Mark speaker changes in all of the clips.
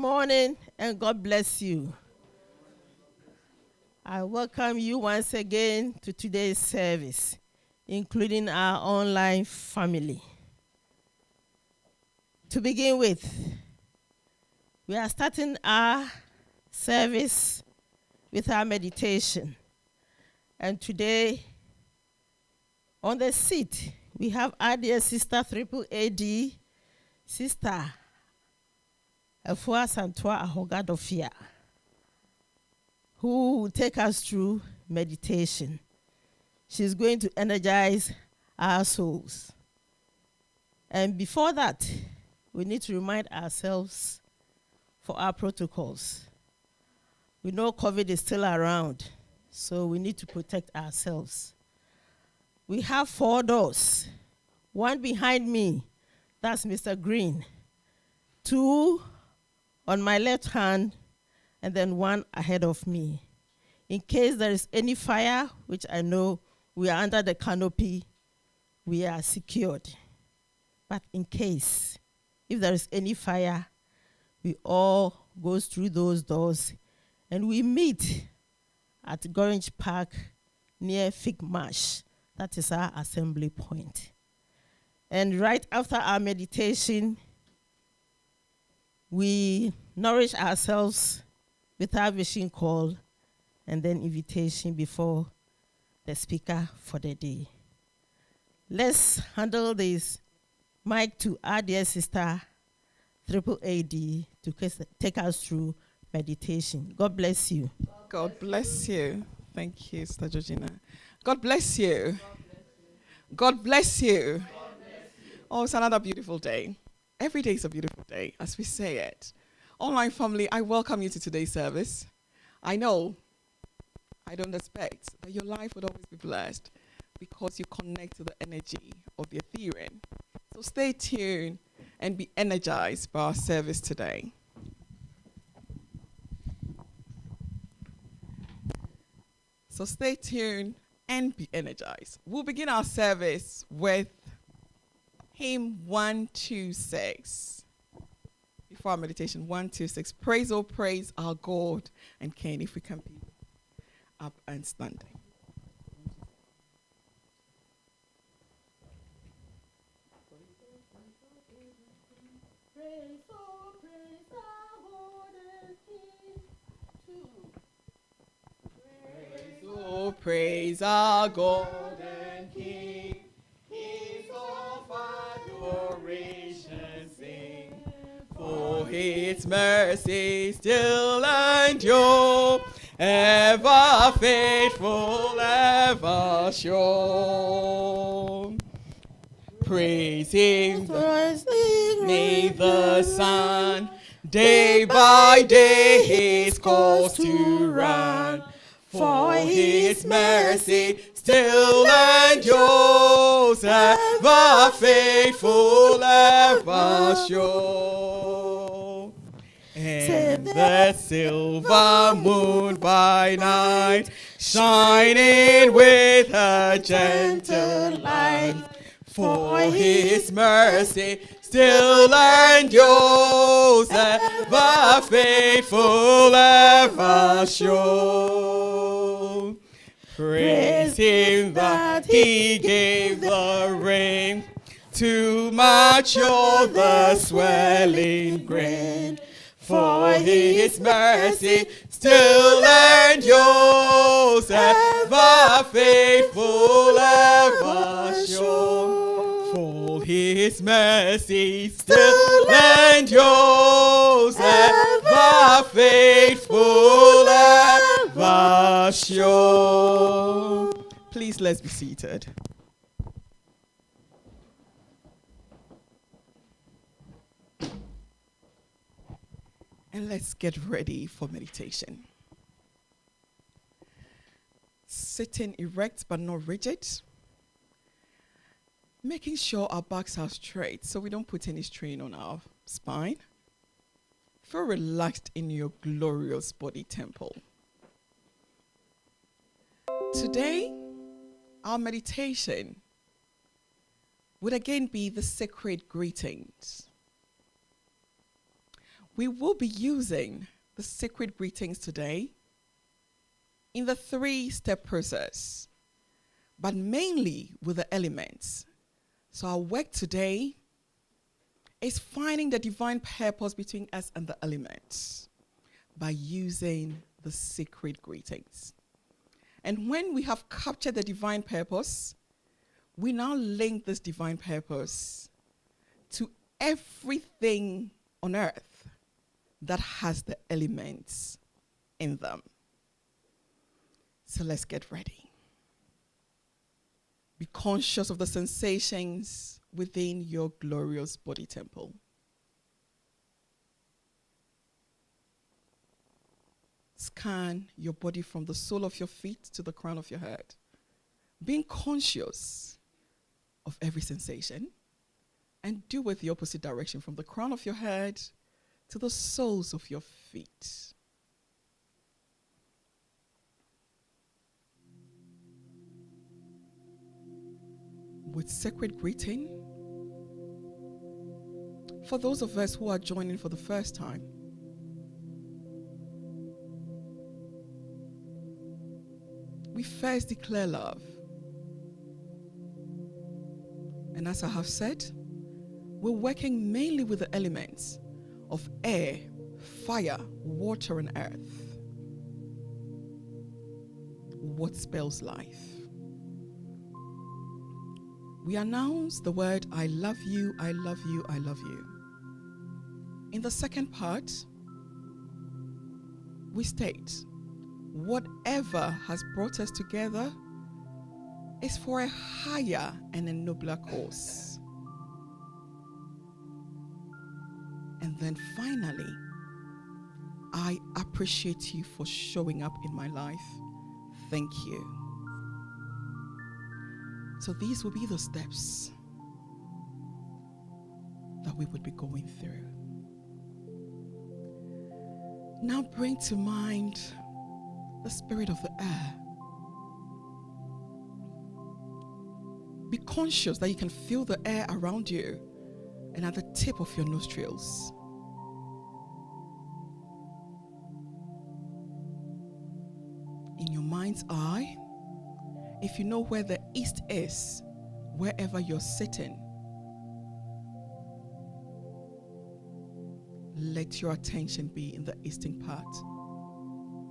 Speaker 1: morning and God bless you. I welcome you once again to today's service, including our online family. To begin with, we are starting our service with our meditation. And today, on the seat, we have our dear sister, ACQUAH, Sister ACQUAH Santua Ahogadofia, who will take us through meditation. She's going to energize our souls. And before that, we need to remind ourselves for our protocols. We know COVID is still around, so we need to protect ourselves. We have 4 doors. One behind me, that's Mr. Green. 2 on my left hand, and then 1 ahead of me. In case there is any fire, which I know we are under the canopy, we are secured. But in case, if there is any fire, we all go through those doors, and we meet at Gorringe Park near Fig Marsh. That is our assembly point. And right after our meditation, we nourish ourselves with our vision call and then invitation before the speaker for the day. Let's handle this mic to our dear sister, ACQUAH, to take us through meditation. God bless you.
Speaker 2: God bless you. Thank you, Sister Georgina. God bless you. God bless you. Oh, it's another beautiful day. Every day is a beautiful day, as we say it. Online family, I welcome you to today's service. I know, I don't expect that your life would always be blessed because you connect to the energy of the Ethereum. So stay tuned and be energized by our service today. So stay tuned and be energized. We'll begin our service with hymn 126. Before our meditation, 126. Praise, oh praise our God and King. If we can be up and standing.
Speaker 1: Praise, oh praise our God and King. 2.
Speaker 2: Praise, oh praise our God and King. His of adoration sing. For his mercy still endure, ever faithful, ever sure. Praise him, may the sun day by day his cause to run. For his mercy still endures, ever faithful, ever sure. And the silver moon by night, shining with her gentle light. For his mercy still endures, ever faithful, ever sure. Praise him that he gave the rain to mature the swelling grain. For his mercy still endures, ever faithful, ever sure. For his mercy still endures, ever faithful, ever sure. Please, let's be seated. And let's get ready for meditation. Sitting erect but not rigid. Making sure our backs are straight so we don't put any strain on our spine. Feel relaxed in your glorious body temple. Today, our meditation would again be the sacred greetings. We will be using the sacred greetings today in the 3-step process, but mainly with the elements. So our work today is finding the divine purpose between us and the elements by using the sacred greetings. And when we have captured the divine purpose, we now link this divine purpose to everything on earth that has the elements in them. So let's get ready. Be conscious of the sensations within your glorious body temple. Scan your body from the sole of your feet to the crown of your head, being conscious of every sensation, and do it the opposite direction from the crown of your head to the soles of your feet. With sacred greeting, for those of us who are joining for the first time, we first declare love. And as I have said, we're working mainly with the elements of air, fire, water, and earth. What spells life? We announce the word, I love you, I love you, I love you. In the second part, we state, whatever has brought us together is for a higher and a nobler cause. And then finally, I appreciate you for showing up in my life. Thank you. So these will be the steps that we would be going through. Now bring to mind the spirit of the air. Be conscious that you can feel the air around you and at the tip of your nostrils. In your mind's eye, if you know where the east is, wherever you're sitting, let your attention be in the eastern part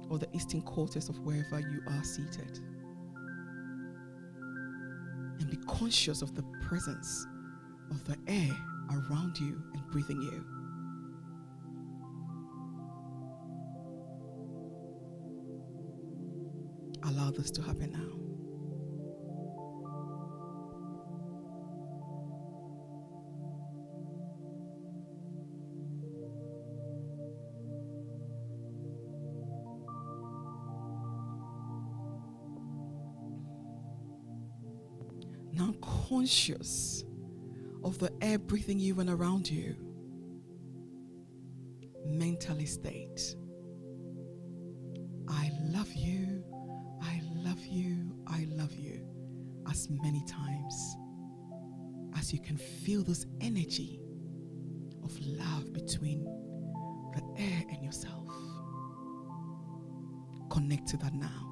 Speaker 2: or the eastern quarters of wherever you are seated. And be conscious of the presence of the air around you and breathing you. Allow this to happen now. Now conscious of the air breathing you and around you. Mentally state, I love you, I love you, I love you, as many times as you can feel this energy of love between the air and yourself. Connect to that now.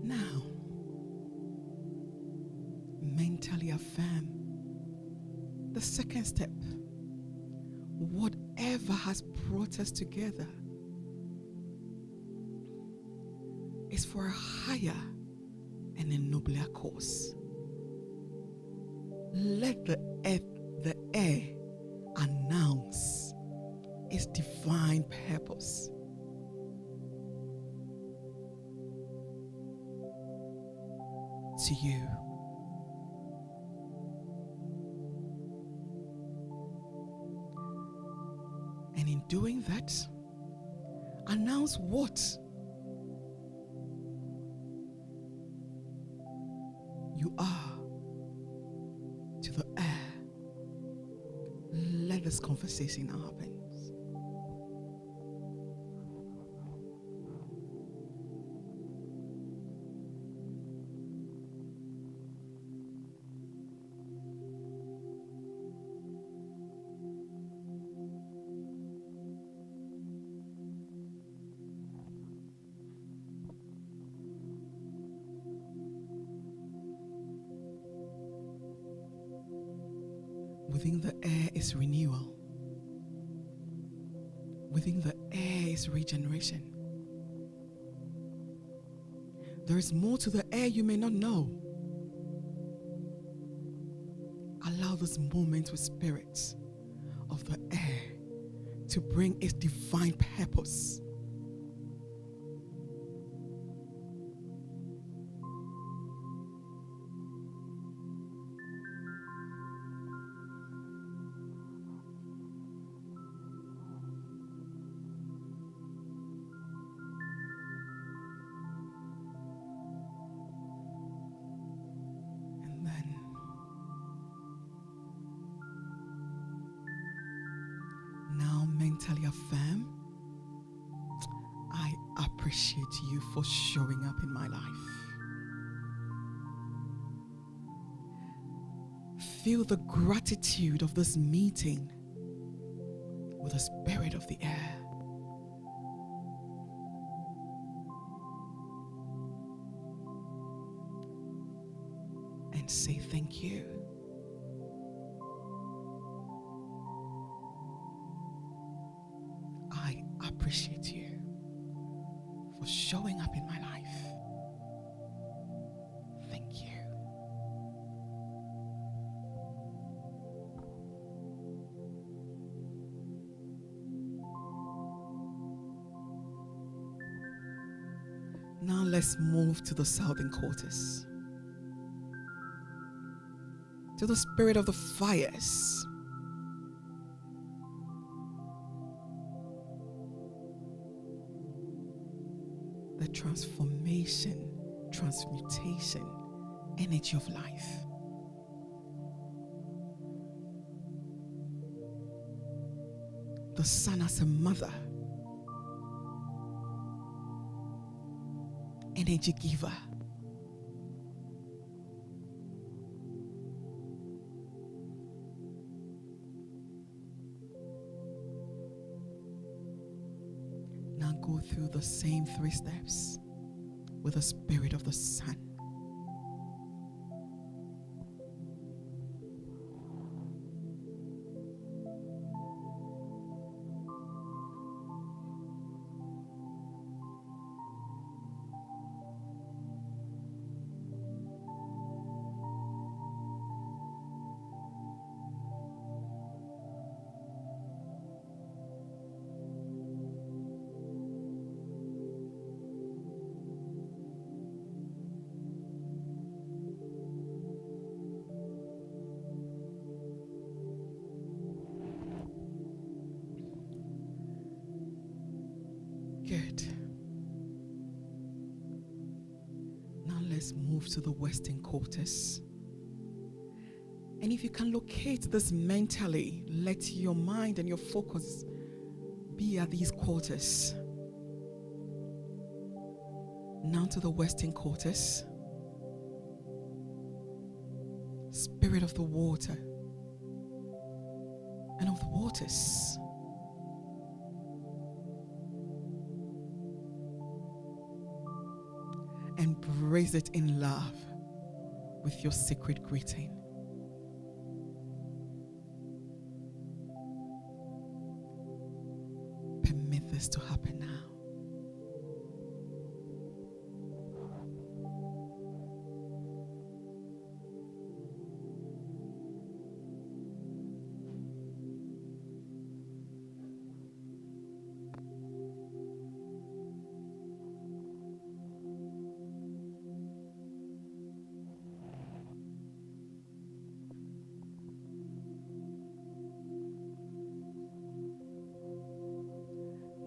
Speaker 2: Now, mentally affirm the second step. Whatever has brought us together is for a higher and a nobler cause. Let the air announce its divine purpose. To you. And in doing that, announce what this conversation now happens. Within the air is renewal. Within the air is regeneration. There is more to the air you may not know. Allow this moment with spirits of the air to bring its divine purpose. Mentally affirm, I appreciate you for showing up in my life. Feel the gratitude of this meeting with the spirit of the air. And say thank you. Appreciate you for showing up in my life. Thank you. Now let's move to the southern quarters, to the spirit of the fires. The transformation, transmutation, energy of life. The sun as a mother, energy giver. Go through the same 3 steps with the spirit of the sun. Good. Now let's move to the western quarters. And if you can locate this mentally, let your mind and your focus be at these quarters. Now to the western quarters. Spirit of the water and of the waters. Embrace it in love with your secret greeting. Permit this to happen now.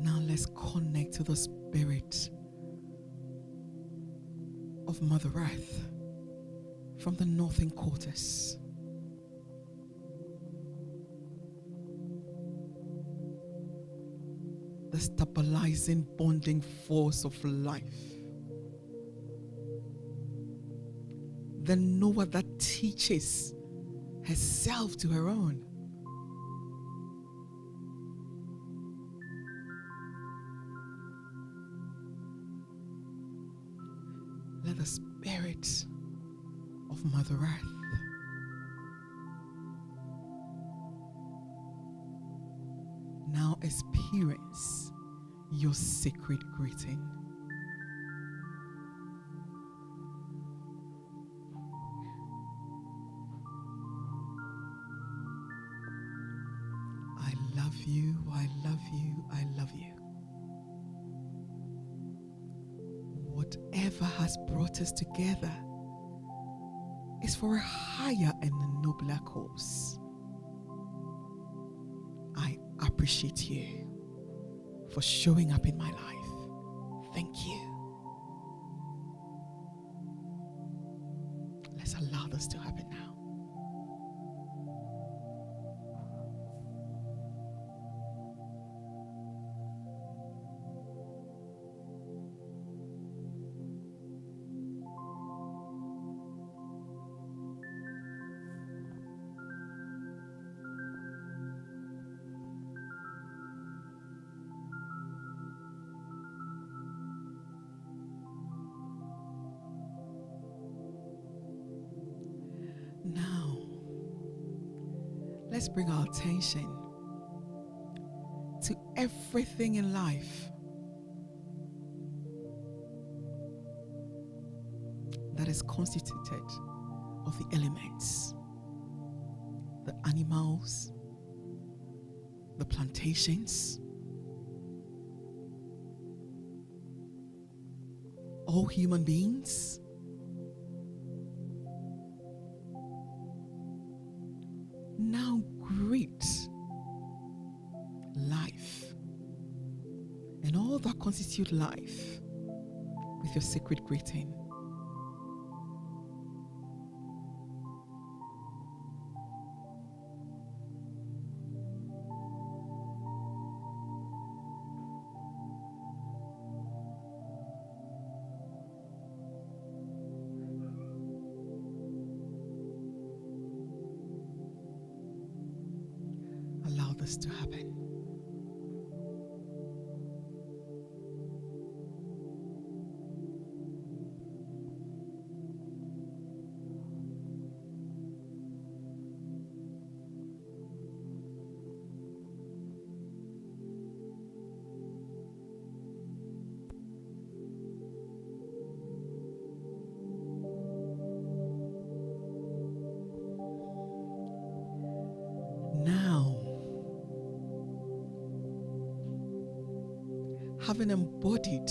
Speaker 2: Now let's connect to the spirit of Mother Earth from the northern quarters. the stabilizing, bonding force of life. The Noah that teaches herself to her own. Let the spirit of Mother Earth now experience your sacred greeting. I love you, I love you, I love you. Whatever has brought us together is for a higher and a nobler cause. I appreciate you for showing up in my life. Thank you. Let's allow this to happen now. Now, let's bring our attention to everything in life that is constituted of the elements, the animals, the plantations, all human beings. Now greet life and all that constitute life with your sacred greeting. Allow this to happen. Now, having embodied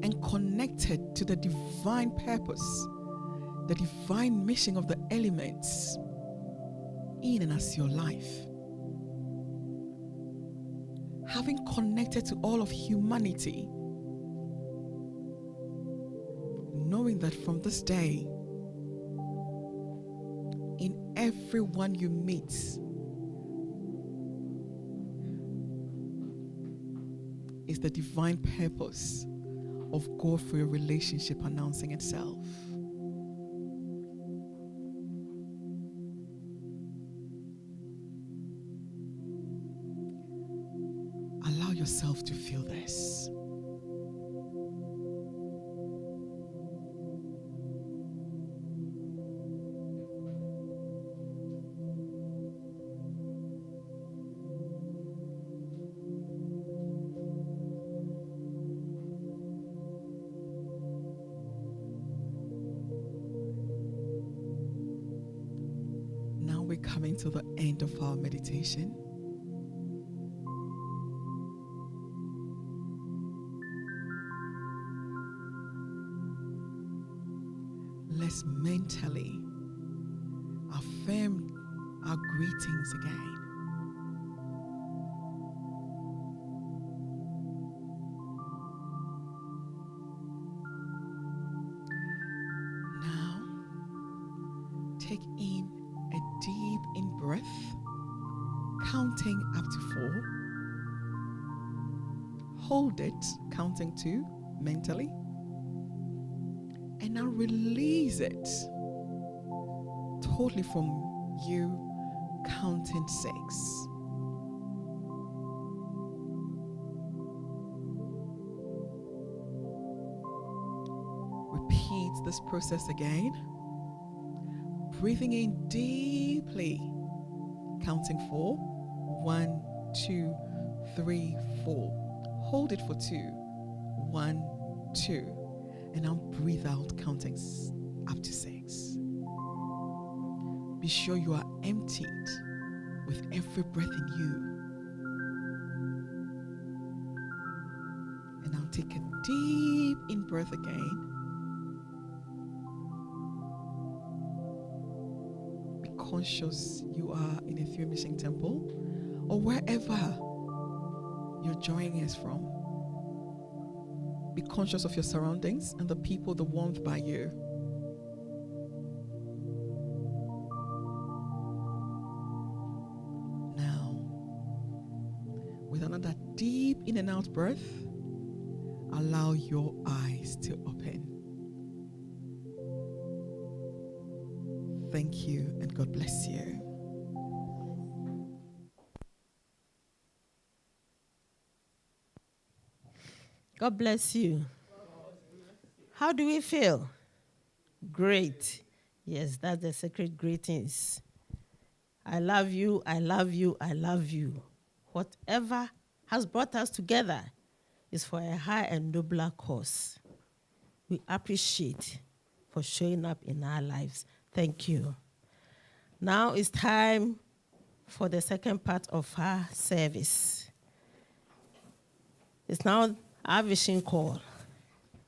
Speaker 2: and connected to the divine purpose, the divine mission of the elements in and as your life, having connected to all of humanity, knowing that from this day, in everyone you meet, is the divine purpose of God for your relationship announcing itself. Allow yourself to feel this. We're coming to the end of our meditation. Let's mentally affirm our greetings again. Now, take in a deep in breath counting up to 4. Hold it, counting 2 mentally. And now release it totally from you, counting 6. Repeat this process again. Breathing in deeply, counting 4. 1, 2, 3, 4. Hold it for 2. 1, 2. And now breathe out, counting up to 6. Be sure you are emptied with every breath in you. And now take a deep in breath again. Be conscious you are in a Three Mission Temple or wherever you're joining us from. Be conscious of your surroundings and the people, the warmth by you. Now, with another deep in and out breath, allow your eyes to open. Thank you and God bless you.
Speaker 1: God bless you. How do we feel? Great. Yes, that's the sacred greetings. I love you, I love you, I love you. Whatever has brought us together is for a high and nobler cause. We appreciate for showing up in our lives. Thank you. Now it's time for the second part of our service. It's now our vision call,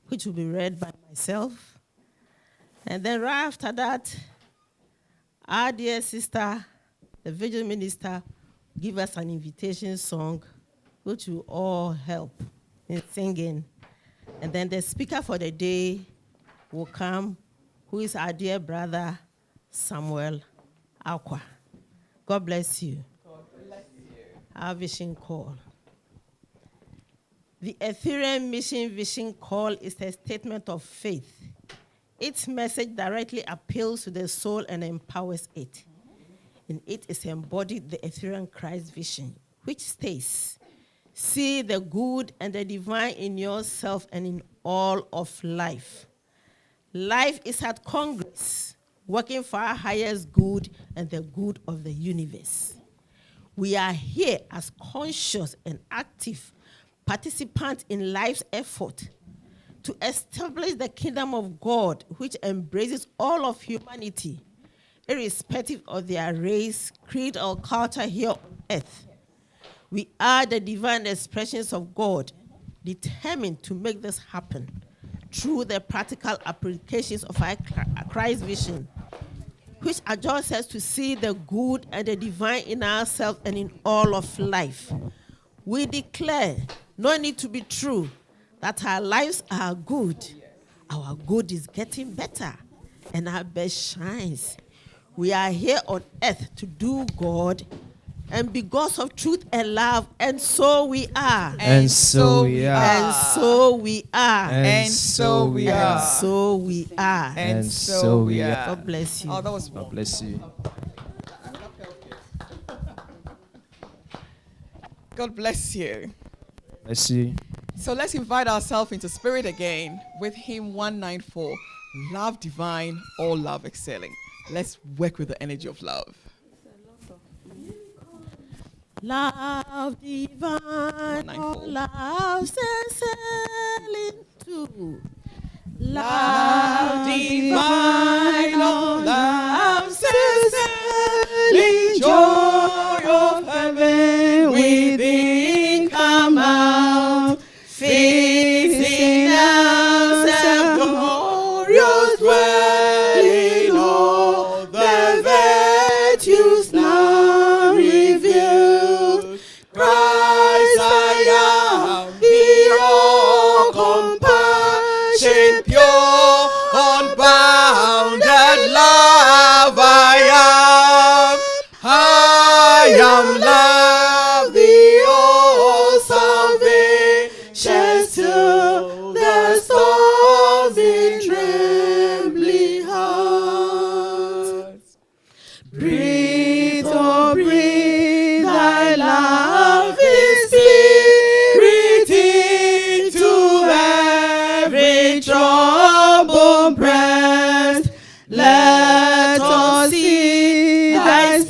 Speaker 1: which will be read by myself. And then right after that, our dear sister, the vigil minister, give us an invitation song, which will all help in singing. And then the speaker for the day will come, who is our dear brother, Samuel ACQUAH. God bless you.
Speaker 2: God bless you.
Speaker 1: Our vision call. The Ethereum Mission Vision Call is a statement of faith. Its message directly appeals to the soul and empowers it. In it is embodied the Ethereum Christ vision, which states, see the good and the divine in yourself and in all of life. Life is at Congress, working for our highest good and the good of the universe. We are here as conscious and active participants in life's effort to establish the kingdom of God, which embraces all of humanity, irrespective of their race, creed, or culture here on earth. We are the divine expressions of God, determined to make this happen through the practical applications of our Christ vision, which adjusts us to see the good and the divine in ourselves and in all of life. We declare, no need to be true, that our lives are good. Our good is getting better, and our best shines. We are here on earth to do God and be gods of truth and love, and so we are.
Speaker 3: And so we are.
Speaker 1: And so we are.
Speaker 2: And so we are.
Speaker 1: And so we are.
Speaker 2: And so we are.
Speaker 1: God bless you.
Speaker 2: Oh, that was
Speaker 3: God bless you.
Speaker 2: God bless you.
Speaker 3: Bless you.
Speaker 2: So let's invite ourselves into spirit again with hymn 194, Love Divine, All Love Excelling. Let's work with the energy of love.
Speaker 1: Love divine, all love excelling to.
Speaker 2: Love divine, all love excelling, joy of heaven within come out, fixing us a glorious dwelling, all the virtues now revealed. Christ I am, hero compassion pure, unbounded love I am.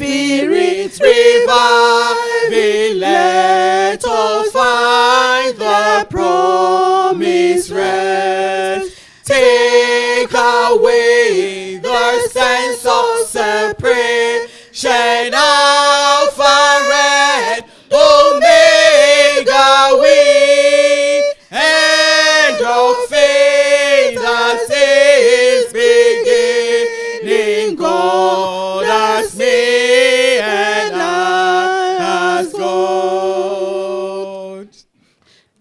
Speaker 1: Spirit
Speaker 2: reviving, let us find the promised rest. Take away the sense of separation, Alpha and Omega, we end of faith that is beginning. God as me and I as God.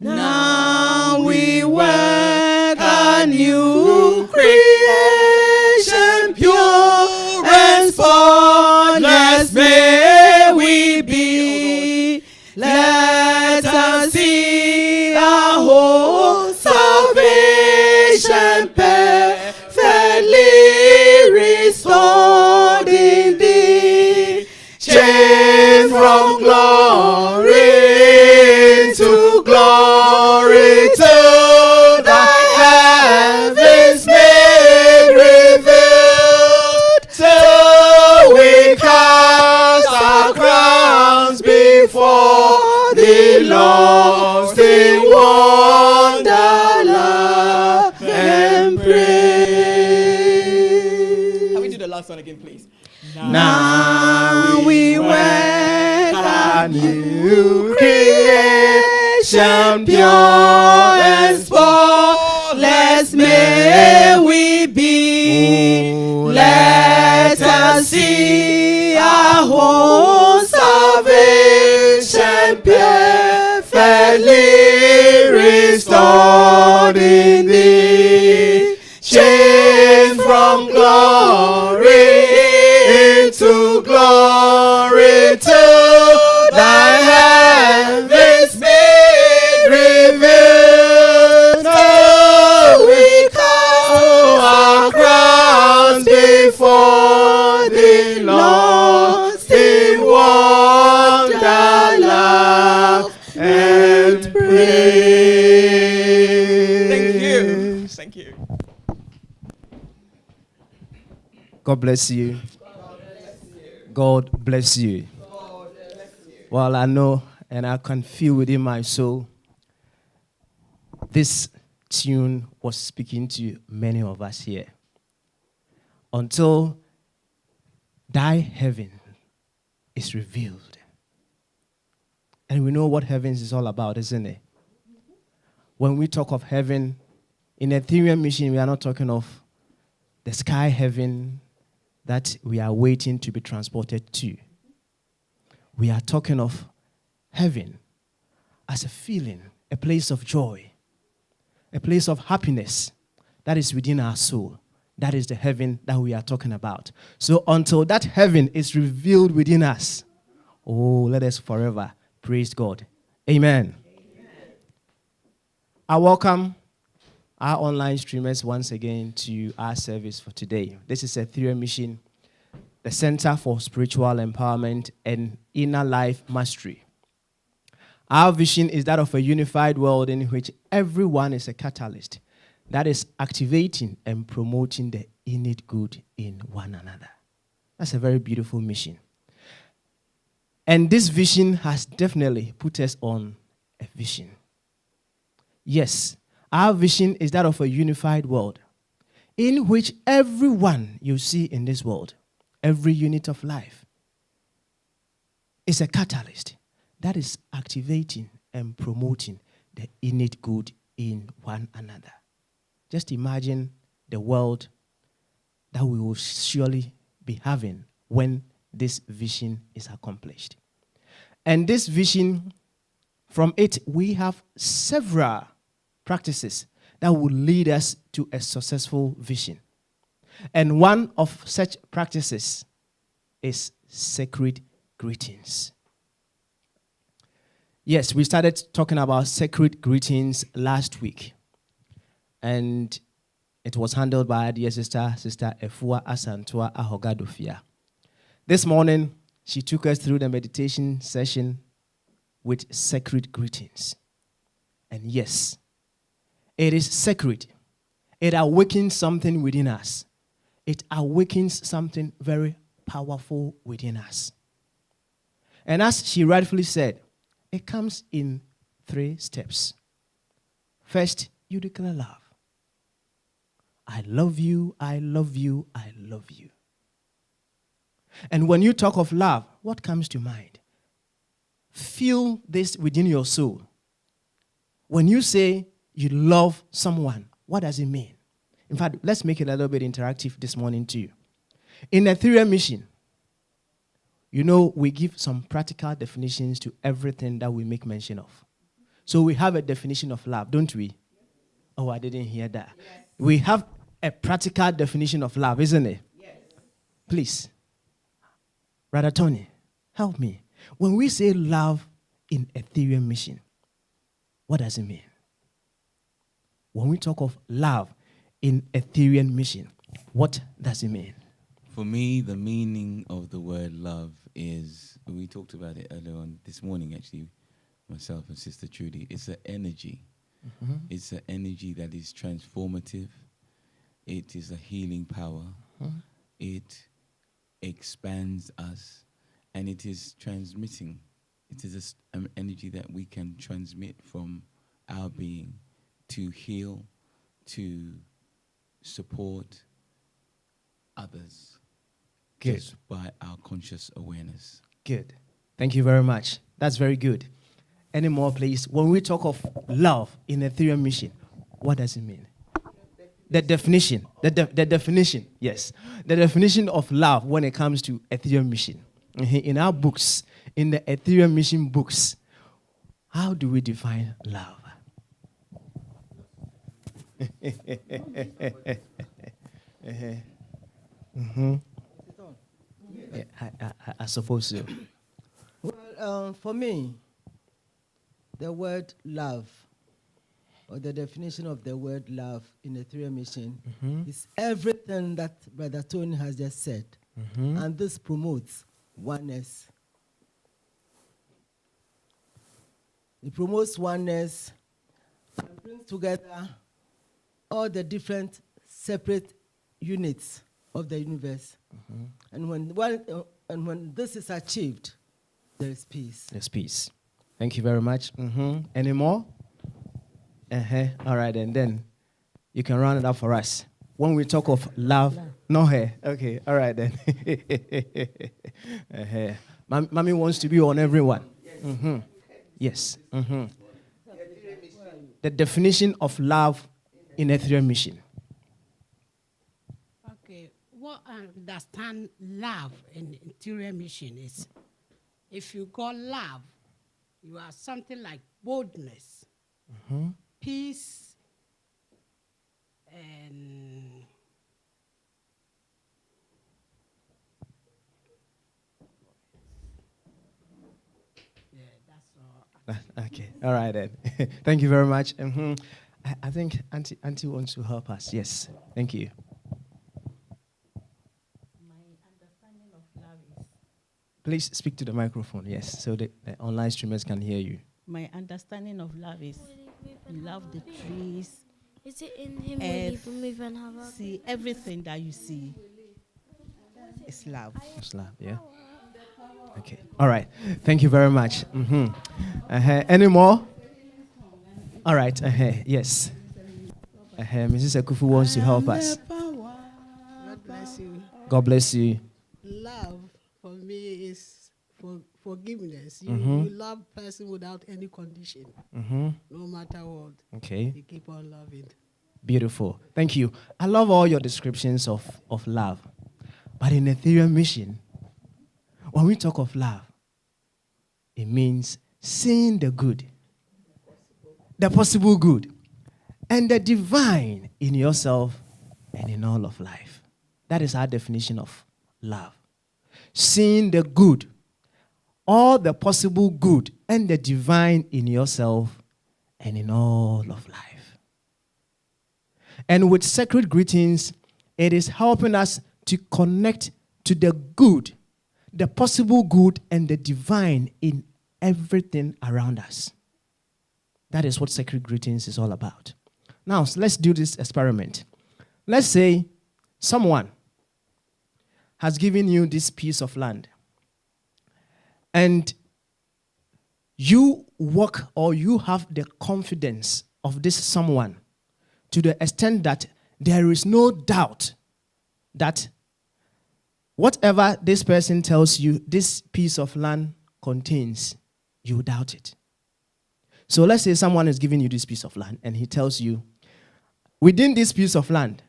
Speaker 2: Now we wed a new creation, pure and spotless may we be. Let us see our whole salvation perfectly restored in thee. Changed from glory into glory to the heavens made revealed. So we cast our crowns before the lost in wonder, love, and praise. Can we do the last one again, please? Now we wed a new creation, pure and spotless may we be. Let us see our whole salvation perfectly restored in thee. Changed from glory into glory to thy heavens made revealed. So we cast our crowns before thee, lost in wonder, love, and praise. Thank you. Thank you.
Speaker 3: God bless you. God bless you. Well, I know and I can feel within my soul this tune was speaking to many of us here. Until thy heaven is revealed. And we know what heavens is all about, isn't it? When we talk of heaven, in a Ethereum mission, we are not talking of the sky heaven that we are waiting to be transported to. We are talking of heaven as a feeling, a place of joy, a place of happiness that is within our soul. That is the heaven that we are talking about. So until that heaven is revealed within us, oh, let us forever praise God. Amen. I welcome our online streamers once again to our service for today. This is a Ethereum mission, the Center for Spiritual Empowerment and Inner Life Mastery. Our vision is that of a unified world in which everyone is a catalyst that is activating and promoting the innate good in one another. That's a very beautiful mission. And this vision has definitely put us on a vision. Yes, our vision is that of a unified world in which everyone you see in this world, every unit of life, is a catalyst that is activating and promoting the innate good in one another. Just imagine the world that we will surely be having when this vision is accomplished. And this vision, from it, we have several practices that will lead us to a successful vision. And one of such practices is sacred greetings. Yes, we started talking about sacred greetings last week. And it was handled by our dear sister, Sister ACQUAH Asantua Ahogadofia. This morning, she took us through the meditation session with sacred greetings. And yes, it is sacred. It awakens something within us. It awakens something very powerful within us. And as she rightfully said, it comes in 3 steps. First, you declare love. I love you, I love you, I love you. And when you talk of love, what comes to mind? Feel this within your soul. When you say you love someone, what does it mean? In fact, let's make it a little bit interactive this morning too. In a 3-year mission, we give some practical definitions to everything that we make mention of. So we have a definition of love, don't we? Oh, I didn't hear that. Yes. We have a practical definition of love, isn't it? Yes. Please. Brother Tony, help me. When we say love in a 3-year mission, what does it mean? When we talk of love in a 3-year mission, what does it mean?
Speaker 4: For me, the meaning of the word love is, we talked about it earlier on this morning, actually, myself and Sister Trudy. It's an energy. Mm-hmm. It's an energy that is transformative. It is a healing power. Mm-hmm. It expands us, and it is transmitting. It is an energy that we can transmit from our being to heal, to support others.
Speaker 3: Good.
Speaker 4: Just by our conscious awareness.
Speaker 3: Good. Thank you very much. That's very good. Any more, please? When we talk of love in a 3-year mission, what does it mean? The definition. The definition, yes. The definition of love when it comes to a 3-year mission. In our books, in the a 3-year mission books, how do we define love? Mm-hmm. Yeah, I suppose so.
Speaker 5: Well, for me, the word love, or the definition of the word love in a 3-year mission, is everything that Brother Tony has just said. Mm-hmm. And this promotes oneness. It promotes oneness and brings together all the different separate units of the universe. Mm-hmm. And when this is achieved, there is peace.
Speaker 3: There's peace. Thank you very much. Mm-hmm. Any more? All right, and then you can round it up for us. When we talk of love, no hair. Okay, all right then. Mommy wants to be on everyone. Mm-hmm. Yes. Mm-hmm. The definition of love in a 3-year mission.
Speaker 6: Okay, what I understand love in interior mission is, if you got love, you are something like boldness, peace, and yeah, that's all.
Speaker 3: Okay, all right then. Thank you very much. Mm-hmm. I think Auntie wants to help us. Yes, thank you.
Speaker 1: My understanding of love is...
Speaker 3: Please speak to the microphone, yes, so the online streamers can hear you.
Speaker 1: My understanding of love is you love the trees.
Speaker 7: Is it in him when you move and have a...
Speaker 1: See, everything that you see is love.
Speaker 3: It's love, yeah? Okay, all right. Thank you very much. Mm-hmm. Any more? All right, yes. Mrs. Ekufu wants to help us.
Speaker 6: God bless you.
Speaker 3: God bless you.
Speaker 6: Love for me is forgiveness. You love person without any condition, no matter what.
Speaker 3: Okay.
Speaker 6: You keep on loving.
Speaker 3: Beautiful. Thank you. I love all your descriptions of love. But in a 3-year mission, when we talk of love, it means seeing the good, the possible good, and the divine in yourself and in all of life. That is our definition of love. Seeing the good, all the possible good, and the divine in yourself and in all of life. And with sacred greetings, it is helping us to connect to the good, the possible good, and the divine in everything around us. That is what sacred greetings is all about. Now, so let's do this experiment. Let's say someone has given you this piece of land, and you walk or you have the confidence of this someone to the extent that there is no doubt that whatever this person tells you this piece of land contains, you doubt it. So let's say someone is giving you this piece of land and he tells you, within this piece of land,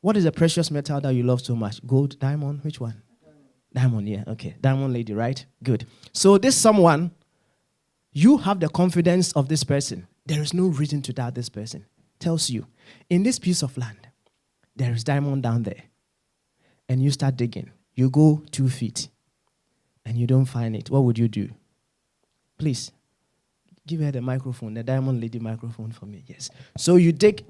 Speaker 3: what is the precious metal that you love so much? Gold, diamond, which one? Diamond, yeah, okay. Diamond lady, right? Good. So this someone, you have the confidence of this person. There is no reason to doubt this person. Tells you, in this piece of land, there is diamond down there. And you start digging. You go 2 feet and you don't find it. What would you do? Please, give her the microphone, the diamond lady microphone for me. Yes. So you dig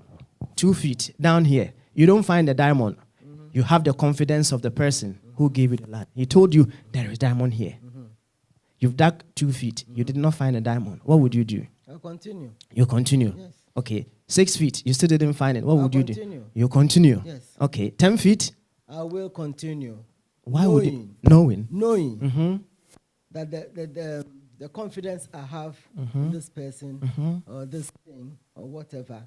Speaker 3: 2 feet down here. You don't find the diamond. Mm-hmm. You have the confidence of the person who gave you the land. He told you there is diamond here. Mm-hmm. You've dug 2 feet. Mm-hmm. You did not find a diamond. What would you do?
Speaker 5: I'll continue.
Speaker 3: You continue.
Speaker 5: Yes.
Speaker 3: Okay. 6 feet. You still didn't find it. What would you
Speaker 5: continue.
Speaker 3: do? You continue.
Speaker 5: Yes.
Speaker 3: Okay. 10 feet.
Speaker 5: I will continue.
Speaker 3: Why would you? Knowing.
Speaker 5: Mm-hmm. That the confidence I have in this person or this thing or whatever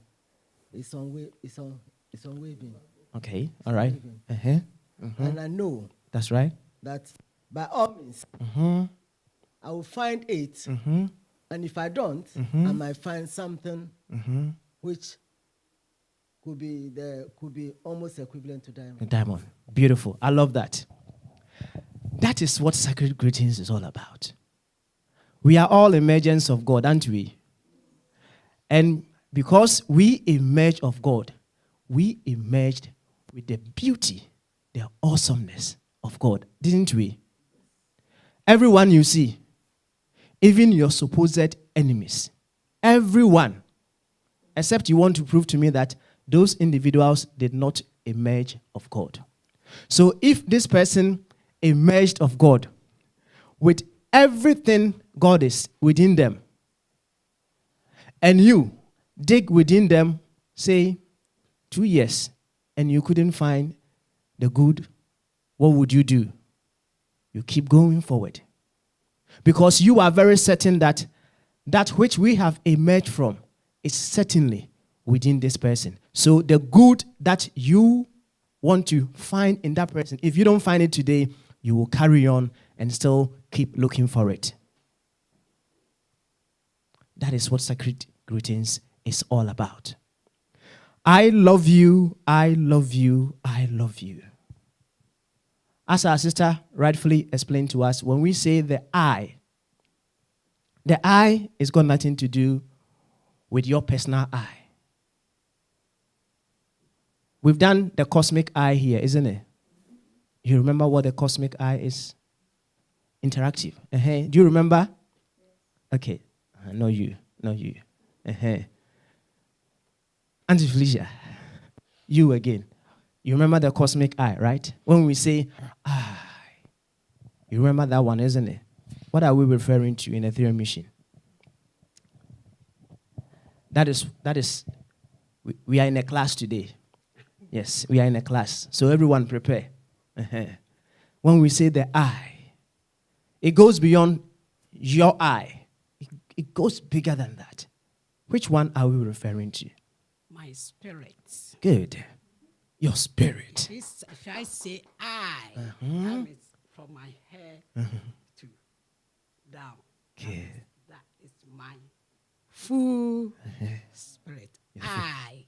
Speaker 5: is unwavering.
Speaker 3: Okay. All right.
Speaker 5: And I know
Speaker 3: that's right.
Speaker 5: that by all means I will find it. And if I don't, I might find something which could be almost equivalent to diamond.
Speaker 3: A diamond. Beautiful. I love that. That is what sacred greetings is all about. We are all emergence of God, aren't we? And because we emerge of God, we emerged with the beauty, the awesomeness of God, didn't we? Everyone you see, even your supposed enemies, everyone, except you want to prove to me that those individuals did not emerge of God. So if this person emerged of God with everything God is within them, and you dig within them, say, 2 years, and you couldn't find the good, what would you do? You keep going forward. Because you are very certain that that which we have emerged from is certainly within this person. So the good that you want to find in that person, if you don't find it today, you will carry on and still keep looking for it. That is what sacred greetings is all about. I love you, I love you, I love you. As our sister rightfully explained to us, when we say the I is got nothing to do with your personal I. We've done the cosmic I here, isn't it? You remember what the cosmic I is? Interactive. Do you remember? Okay. No you. Auntie Felicia, you again. You remember the cosmic I, right? When we say I, you remember that one, isn't it? What are we referring to in Ethereum mission? That is, we are in a class today. Yes, we are in a class. So everyone prepare. When we say the I, it goes beyond your I. It goes bigger than that. Which one are we referring to?
Speaker 6: My spirit.
Speaker 3: Good. Your spirit.
Speaker 6: If I say I, that means from my head to down.
Speaker 3: Good.
Speaker 6: That is my full spirit. I.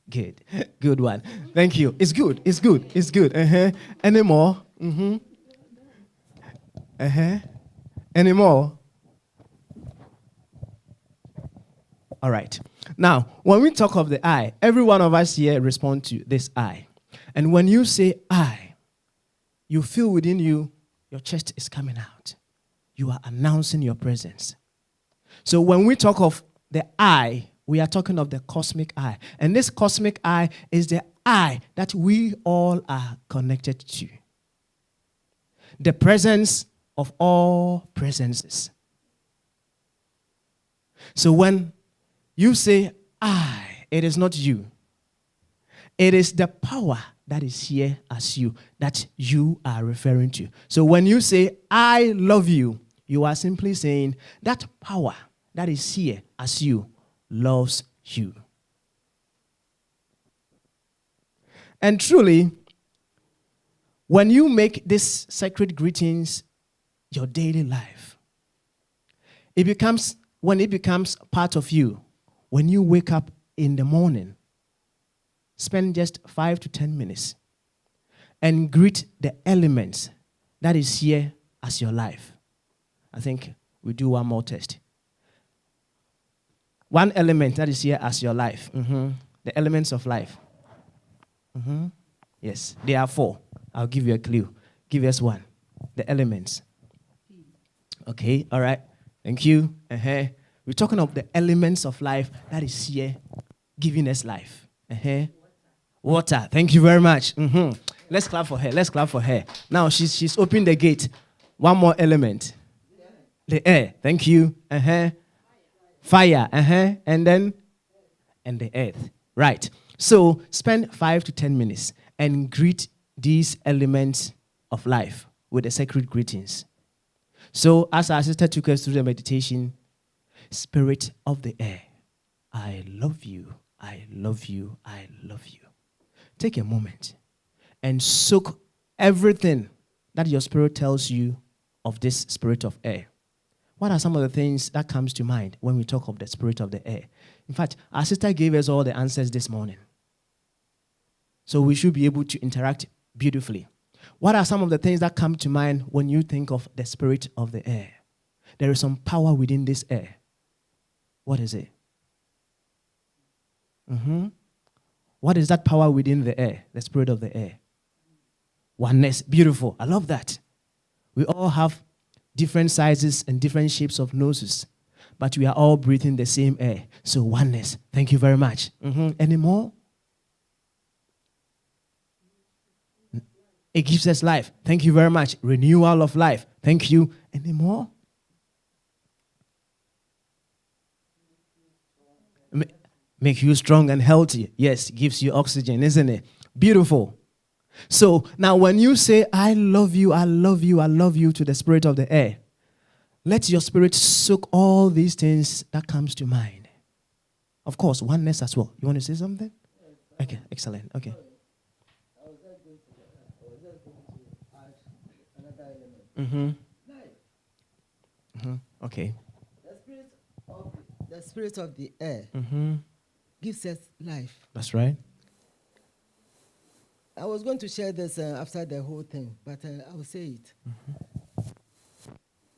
Speaker 3: Good. Good one. Thank you. It's good. It's good. It's good. Any more? Any more? All right. Now, when we talk of the I, every one of us here respond to this I. And when you say I, you feel within you, your chest is coming out. You are announcing your presence. So when we talk of the I, we are talking of the cosmic I. And this cosmic I is the I that we all are connected to. The presence of all presences. So when you say I, it is not you. It is the power that is here as you, that you are referring to. So when you say, I love you, you are simply saying that power that is here as you loves you. And truly, when you make these sacred greetings your daily life, when it becomes part of you, when you wake up in the morning, spend just 5 to 10 minutes and greet the elements that is here as your life. I think we do one more test. One element that is here as your life. The elements of life. Yes, there are 4. I'll give you a clue. Give us one. The elements. Okay, all right. Thank you. We're talking of the elements of life that is here giving us life. Water. Thank you very much. Let's clap for her. Let's clap for her. Now she's opened the gate. One more element. The air. Thank you. Fire. And then the earth. Right. So spend 5 to 10 minutes and greet these elements of life with the sacred greetings. So as our sister took us through the meditation, spirit of the air, I love you, I love you, I love you. Take a moment and soak everything that your spirit tells you of this spirit of air. What are some of the things that comes to mind when we talk of the spirit of the air? In fact, our sister gave us all the answers this morning. So we should be able to interact beautifully. What are some of the things that come to mind when you think of the spirit of the air? There is some power within this air. What is it? What is that power within the air, the spirit of the air? Oneness. Beautiful. I love that. We all have different sizes and different shapes of noses, but we are all breathing the same air. So oneness. Thank you very much. Any more? It gives us life. Thank you very much. Renewal of life. Thank you. Any more? Make you strong and healthy. Yes, gives you oxygen, isn't it? Beautiful. So now when you say, I love you, I love you, I love you to the spirit of the air, let your spirit soak all these things that comes to mind. Of course, oneness as well. You want to say something? Okay, excellent. Okay. Okay.
Speaker 5: The spirit of the air gives us life.
Speaker 3: That's right.
Speaker 5: I was going to share this after the whole thing, but I will say it.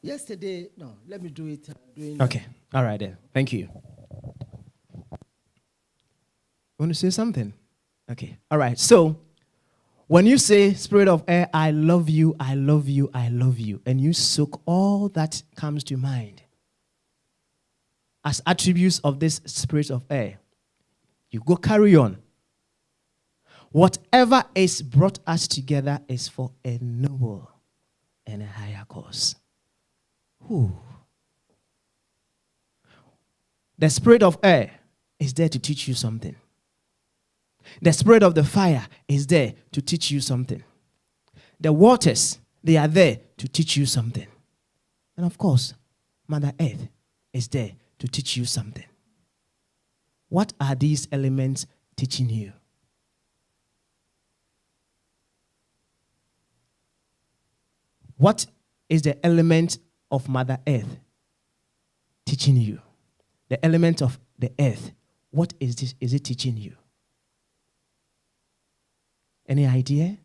Speaker 5: Yesterday, no, let me do it.
Speaker 3: Okay. All right then. Thank you. Want to say something? Okay. All right. So, when you say, spirit of air, I love you, I love you, I love you, and you soak all that comes to mind as attributes of this spirit of air, you go carry on. Whatever is brought us together is for a noble and a higher cause. The spirit of air is there to teach you something. The spirit of the fire is there to teach you something. The waters, they are there to teach you something. And of course, Mother Earth is there to teach you something. What are these elements teaching you? What is the element of Mother Earth teaching you? The element of the earth, what is this? Is it teaching you? Any idea?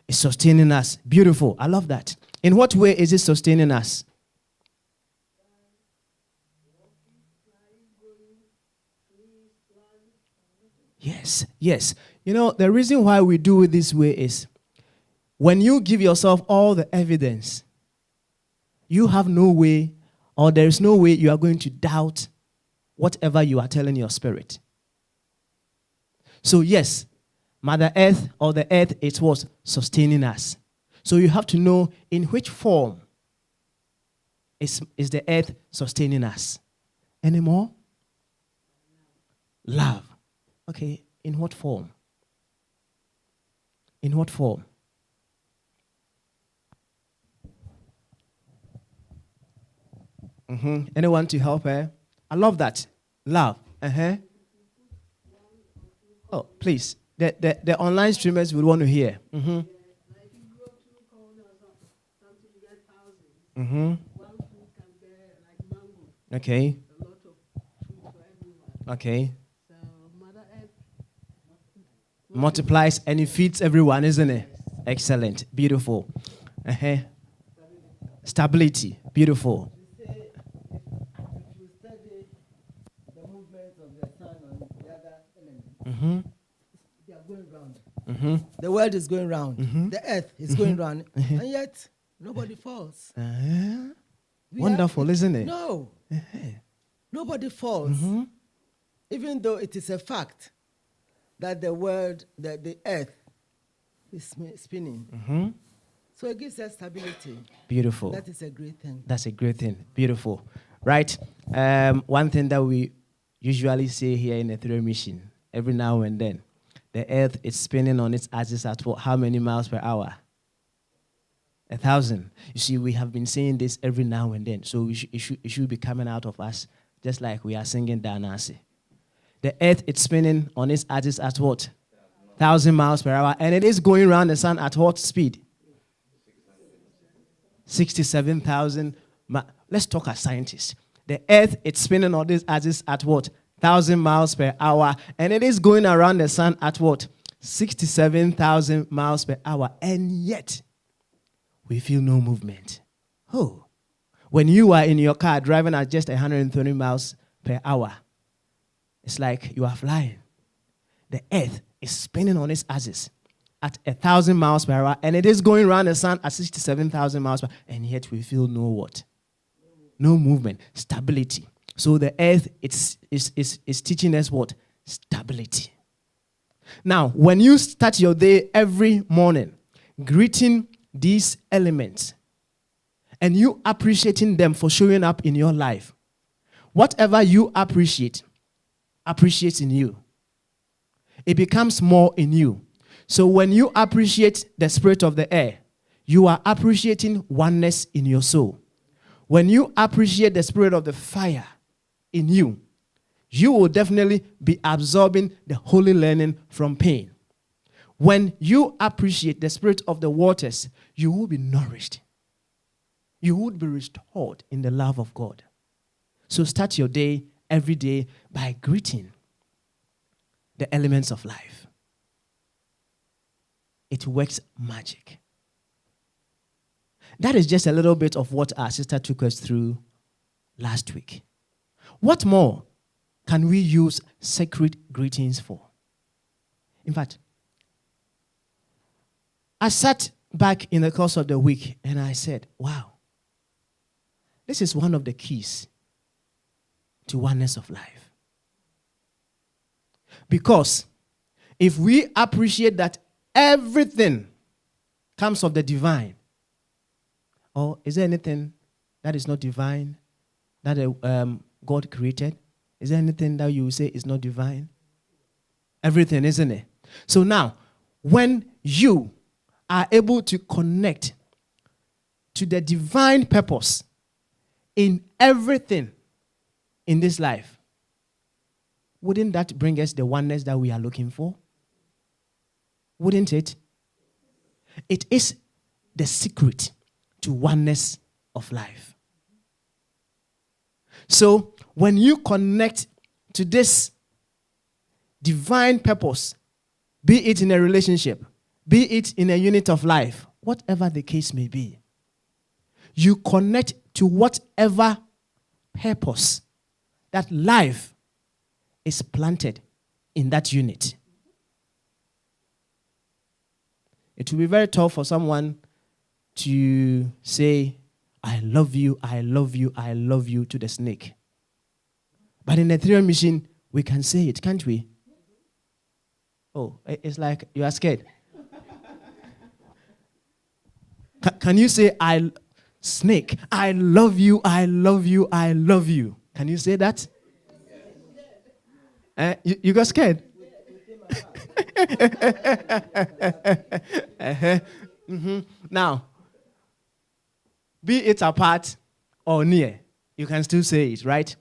Speaker 3: It's sustaining us. Beautiful. I love that. In what way is it sustaining us? Yes, yes. You know, the reason why we do it this way is when you give yourself all the evidence, you have no way, or there is no way you are going to doubt whatever you are telling your spirit. So yes, Mother Earth or the earth, it was sustaining us. So you have to know in which form is the earth sustaining us. Any more? Love. Okay, in what form? In what form? Anyone to help her? I love that. Love. Oh, please. The online streamers will want to hear. Okay. Okay. Multiplies and it feeds everyone, isn't it? Excellent. Beautiful. Stability. Beautiful.
Speaker 5: If you study the movements of the sun on the other elements, they are going round. The world is going round. The earth is going round. And yet, nobody falls.
Speaker 3: Wonderful, isn't it?
Speaker 5: No. Nobody falls. Even though it is a fact that the world, that the earth is spinning. So it gives us stability.
Speaker 3: Beautiful.
Speaker 5: That is a great thing.
Speaker 3: That's a great thing. Beautiful. Right? One thing that we usually say here in the Three Mission, every now and then, the earth is spinning on its axis at how many miles per hour? 1,000. You see, we have been saying this every now and then, so it should be coming out of us, just like we are singing Danasi. The earth is spinning on its axis at what? 1,000 miles per hour, and it is going around the sun at what speed? 67,000. Let's talk as scientists. The earth is spinning on this axis at what? 1,000 miles per hour, and it is going around the sun at what? 67,000 miles per hour, and yet we feel no movement. Oh, when you are in your car driving at just 120 miles per hour, it's like you are flying. The earth is spinning on its axis at 1,000 miles per hour, and it is going around the sun at 67,000 miles per hour, and yet we feel no what? No movement, stability. So the earth is teaching us what? Stability. Now, when you start your day every morning, greeting these elements, and you appreciating them for showing up in your life, whatever you appreciates in you. It becomes more in you. So when you appreciate the spirit of the air, you are appreciating oneness in your soul. When you appreciate the spirit of the fire in you, you will definitely be absorbing the holy learning from pain. When you appreciate the spirit of the waters, you will be nourished. You would be restored in the love of God. So start your day every day by greeting the elements of life. It works magic. That is just a little bit of what our sister took us through last week. What more can we use sacred greetings for? In fact, I sat back in the course of the week and I said, wow, this is one of the keys to oneness of life. Because if we appreciate that everything comes of the divine, or is there anything that is not divine that God created? Is there anything that you will say is not divine? Everything, isn't it? So now, when you are able to connect to the divine purpose in everything in this life, wouldn't that bring us the oneness that we are looking for? Wouldn't it? It is the secret to oneness of life. So, when you connect to this divine purpose, be it in a relationship, be it in a unit of life, whatever the case may be, you connect to whatever purpose that life is planted in that unit. It will be very tough for someone to say, I love you, I love you, I love you to the snake. But in the Ethereum machine, we can say it, can't we? Oh, it's like you are scared. Can you say, snake, I love you, I love you, I love you? Can you say that? You got scared? Now, be it apart or near, you can still say it, right?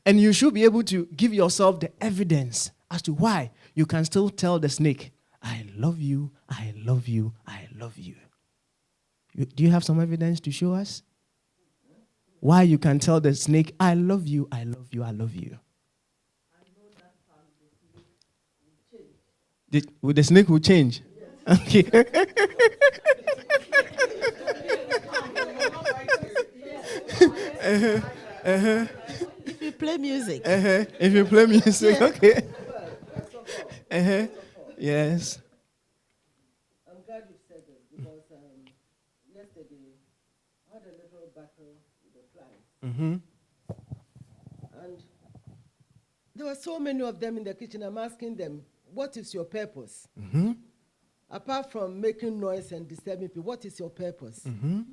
Speaker 3: And you should be able to give yourself the evidence as to why you can still tell the snake, I love you, I love you, I love you. Do you have some evidence to show us? Why you can tell the snake, I love you, I love you, I love you. Will the snake will change? Okay.
Speaker 1: If you play music.
Speaker 3: If you play music,
Speaker 1: Yeah.
Speaker 3: okay. Yes.
Speaker 5: I'm glad you said it because yesterday I had a little battle with the flies. And there were so many of them in the kitchen. I'm asking them, what is your purpose? Apart from making noise and disturbing people, what is your purpose? And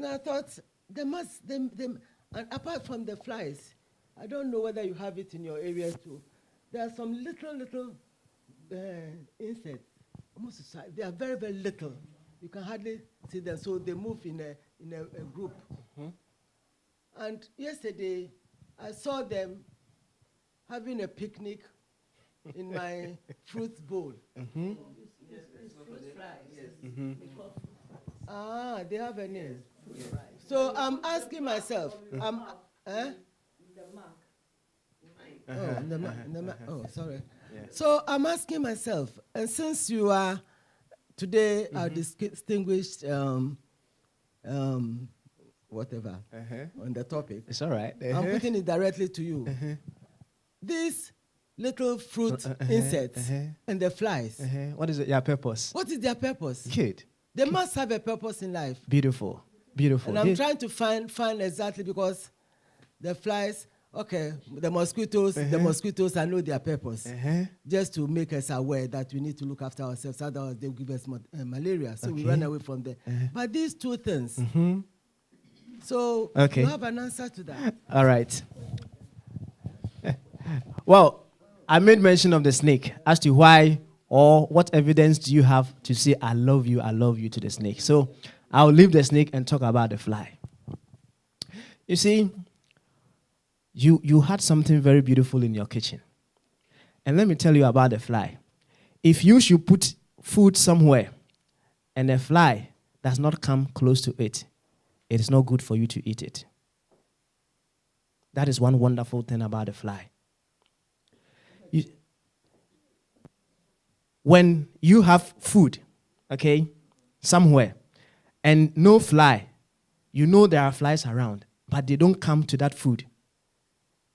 Speaker 5: I thought, and apart from the flies, I don't know whether you have it in your area too. There are some little insects. Almost the size. They are very, very little. You can hardly see them. So they move in a group. And yesterday, I saw them having a picnic in my fruit bowl. Fruit flies. They have a name. So I'm asking myself, sorry. So I'm asking myself, and since you are today our distinguished whatever on the topic,
Speaker 3: It's all right.
Speaker 5: I'm putting it directly to you. These little fruit insects and the flies,
Speaker 3: What is their purpose?
Speaker 5: what is their purpose?
Speaker 3: Good.
Speaker 5: They must have a purpose in life.
Speaker 3: Beautiful. Beautiful.
Speaker 5: And I'm trying to find exactly because the flies, okay, the mosquitoes, I know their purpose. Just to make us aware that we need to look after ourselves, otherwise they'll give us malaria. So we run away from them. But these two things. So you have an answer to that.
Speaker 3: All right. Well, I made mention of the snake as to why or what evidence do you have to say I love you to the snake. So I'll leave the snake and talk about the fly. You see, you had something very beautiful in your kitchen. And let me tell you about the fly. If you should put food somewhere and a fly does not come close to it, it is not good for you to eat it. That is one wonderful thing about the fly. When you have food, okay, somewhere, and no fly, you know there are flies around, but they don't come to that food,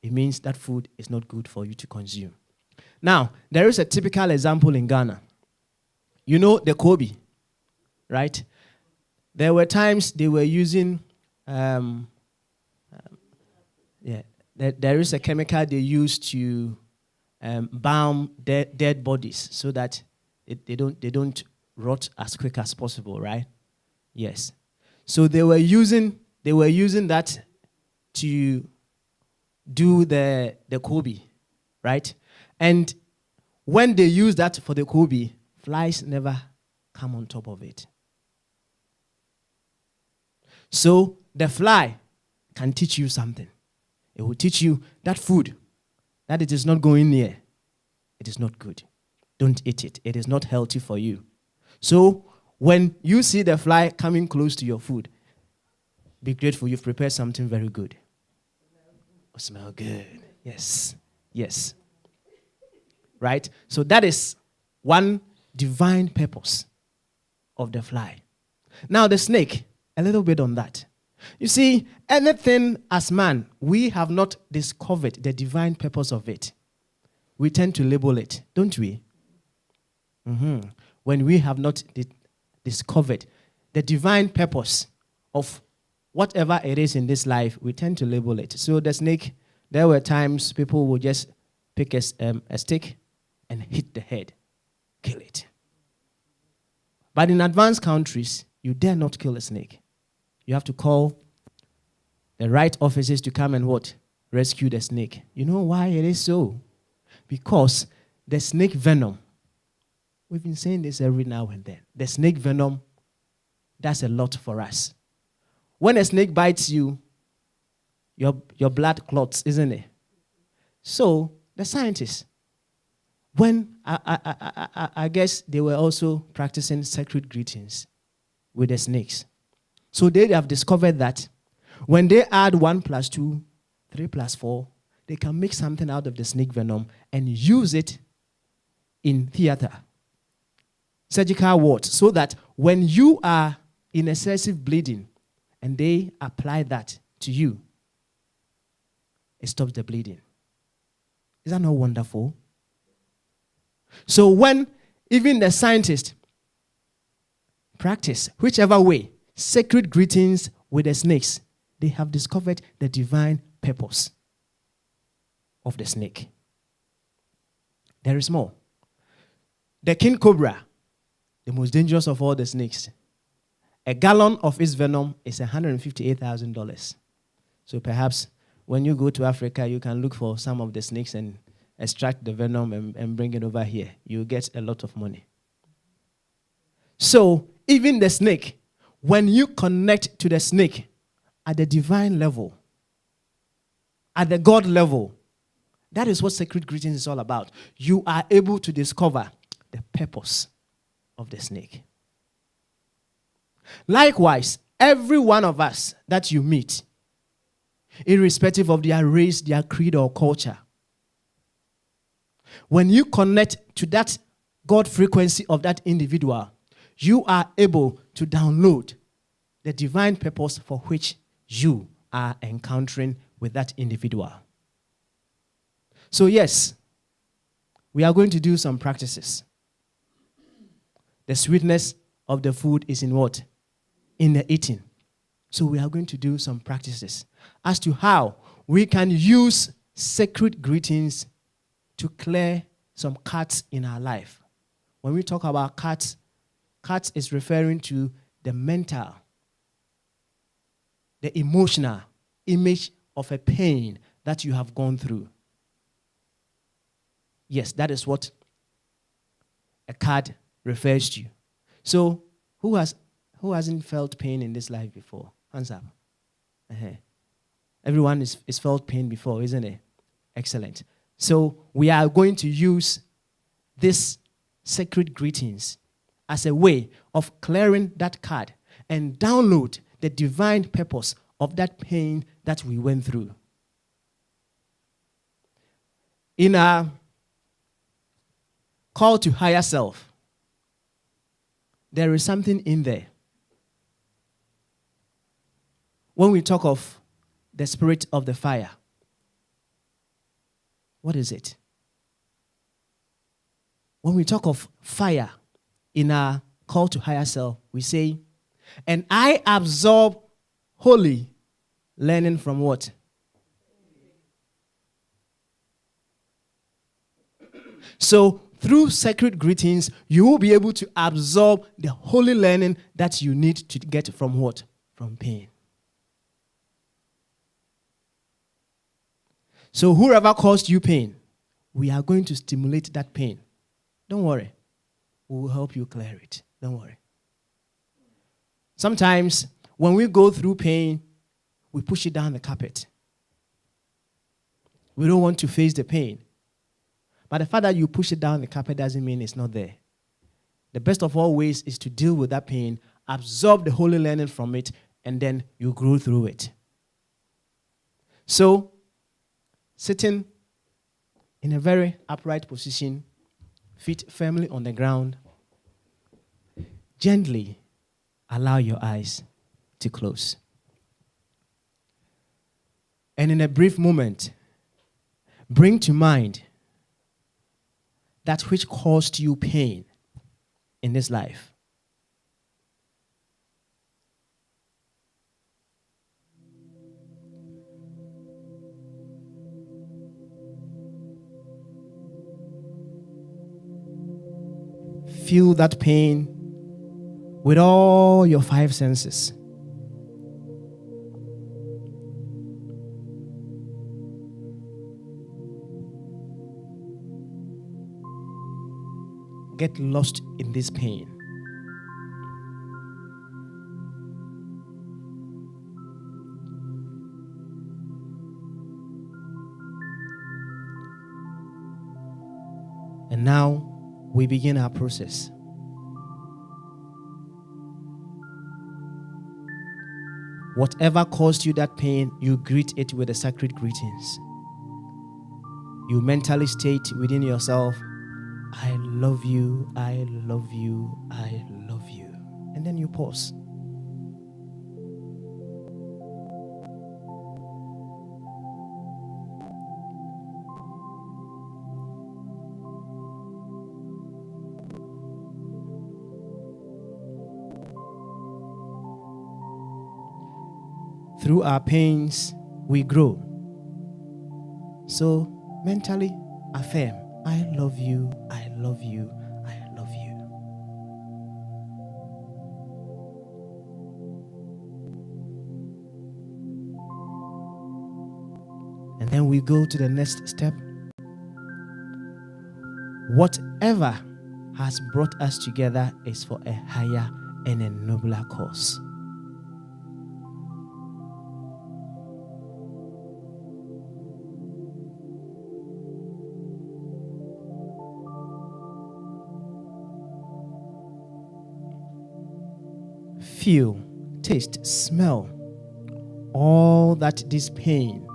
Speaker 3: it means that food is not good for you to consume. Now, there is a typical example in Ghana. You know the Kobe, right? There were times they were using, there is a chemical they use to balm dead bodies so that they don't rot as quick as possible, right? Yes. So they were using that to do the Kobe, right? And when they use that for the Kobe, flies never come on top of it. So the fly can teach you something. It will teach you that food that it is not going near, it is not good. Don't eat it. It is not healthy for you. So when you see the fly coming close to your food, be grateful you've prepared something very good. Oh, smell good. Yes. Yes. Right? So that is one divine purpose of the fly. Now the snake, a little bit on that. You see, anything as man, we have not discovered the divine purpose of it. We tend to label it, don't we? When we have not discovered the divine purpose of whatever it is in this life, we tend to label it. So the snake, there were times people would just pick a stick and hit the head, kill it. But in advanced countries, you dare not kill a snake. You have to call the right officers to come and what? Rescue the snake. You know why it is so? Because the snake venom We've been saying this every now and then. The snake venom does a lot for us. When a snake bites you, your blood clots, isn't it? So the scientists, when I guess they were also practicing sacred greetings with the snakes. So they have discovered that when they add 1 + 2, 3 + 4, they can make something out of the snake venom and use it in theater, surgical wards, so that when you are in excessive bleeding and they apply that to you, it stops the bleeding. Is that not wonderful? So when even the scientists practice whichever way sacred greetings with the snakes, they have discovered the divine purpose of the snake. There is more. The king cobra, the most dangerous of all the snakes, a gallon of its venom is $158,000. So perhaps when you go to Africa, you can look for some of the snakes and extract the venom and bring it over here. You'll get a lot of money. So even the snake, when you connect to the snake at the divine level, at the God level, that is what sacred greetings is all about. You are able to discover the purpose of the snake. Likewise, every one of us that you meet, irrespective of their race, their creed, or culture, when you connect to that God frequency of that individual, you are able to download the divine purpose for which you are encountering with that individual. So yes, we are going to do some practices. The sweetness of the food is in what? In the eating. So we are going to do some practices as to how we can use sacred greetings to clear some cuts in our life. When we talk about cuts is referring to the mental, the emotional image of a pain that you have gone through. Yes, that is what a card refers to. So, who hasn't felt pain in this life before? Hands up. Everyone is felt pain before, isn't it? Excellent. So, we are going to use this sacred greetings as a way of clearing that card and download the divine purpose of that pain that we went through. In our call to higher self, there is something in there. When we talk of the spirit of the fire, what is it? When we talk of fire in our call to higher self, we say, and I absorb holy learning from what? So, through sacred greetings, you will be able to absorb the holy learning that you need to get from what? From pain. So, whoever caused you pain, we are going to stimulate that pain. Don't worry. We will help you clear it. Don't worry. Sometimes, when we go through pain, we push it down the carpet. We don't want to face the pain. But the fact that you push it down the carpet doesn't mean it's not there. The best of all ways is to deal with that pain, absorb the holy learning from it, and then you grow through it. So, sitting in a very upright position, feet firmly on the ground, gently allow your eyes to close. And in a brief moment, bring to mind that which caused you pain in this life. Feel that pain with all your 5 senses. get lost in this pain. And now we begin our process. Whatever caused you that pain, you greet it with the sacred greetings. You mentally state within yourself, I love you, I love you, I love you. And then you pause. Through our pains, we grow. So mentally affirm, I love you, I love you, I love you. And then we go to the next step. Whatever has brought us together is for a higher and a nobler cause. Feel, taste, smell all that this pain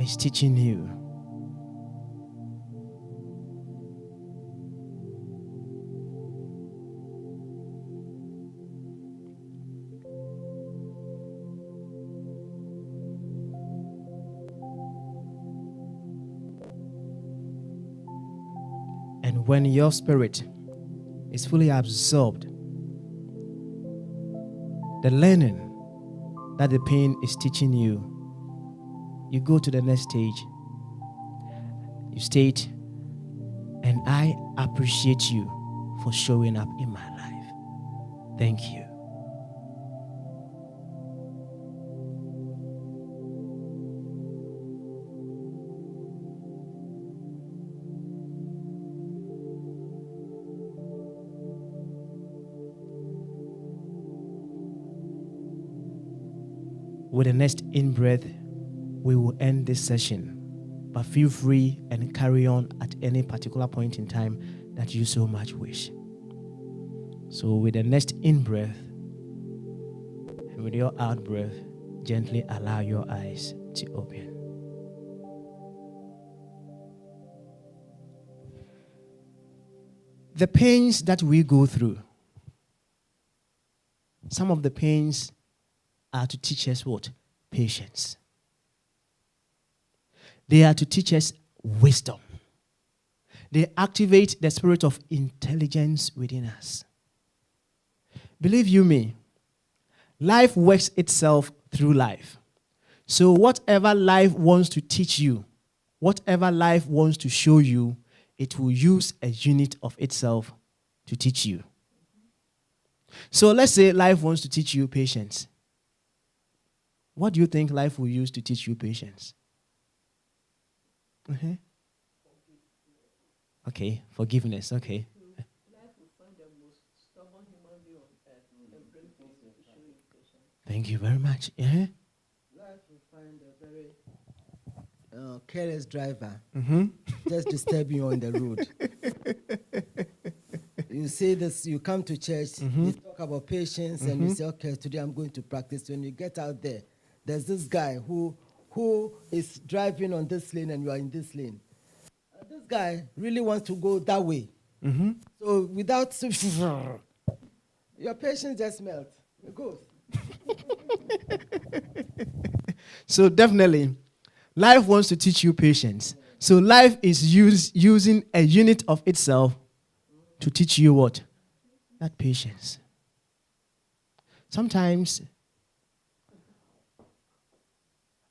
Speaker 3: is teaching you. And when your spirit is fully absorbed, the learning that the pain is teaching you, you go to the next stage. You state, and I appreciate you for showing up in my life. Thank you. With the next in-breath, we will end this session. But feel free and carry on at any particular point in time that you so much wish. So with the next in-breath and with your out-breath, gently allow your eyes to open. The pains that we go through, some of the pains are to teach us what? Patience. They are to teach us wisdom. They activate the spirit of intelligence within us. Believe you me, life works itself through life. So whatever life wants to teach you, whatever life wants to show you, it will use a unit of itself to teach you. So let's say life wants to teach you patience. What do you think life will use to teach you patience? Okay, forgiveness. Okay.
Speaker 5: Life will find the most stubborn human being on earth and bring peace to show you patience.
Speaker 3: Thank you very much.
Speaker 5: Life will find a very careless driver just disturbing you on the road. You say this, you come to church, you talk about patience, and you say, okay, today I'm going to practice. When you get out there, there's this guy who is driving on this lane and you are in this lane. This guy really wants to go that way. So without your patience just melts. It goes.
Speaker 3: So definitely, life wants to teach you patience. So life is using a unit of itself to teach you what? That patience. Sometimes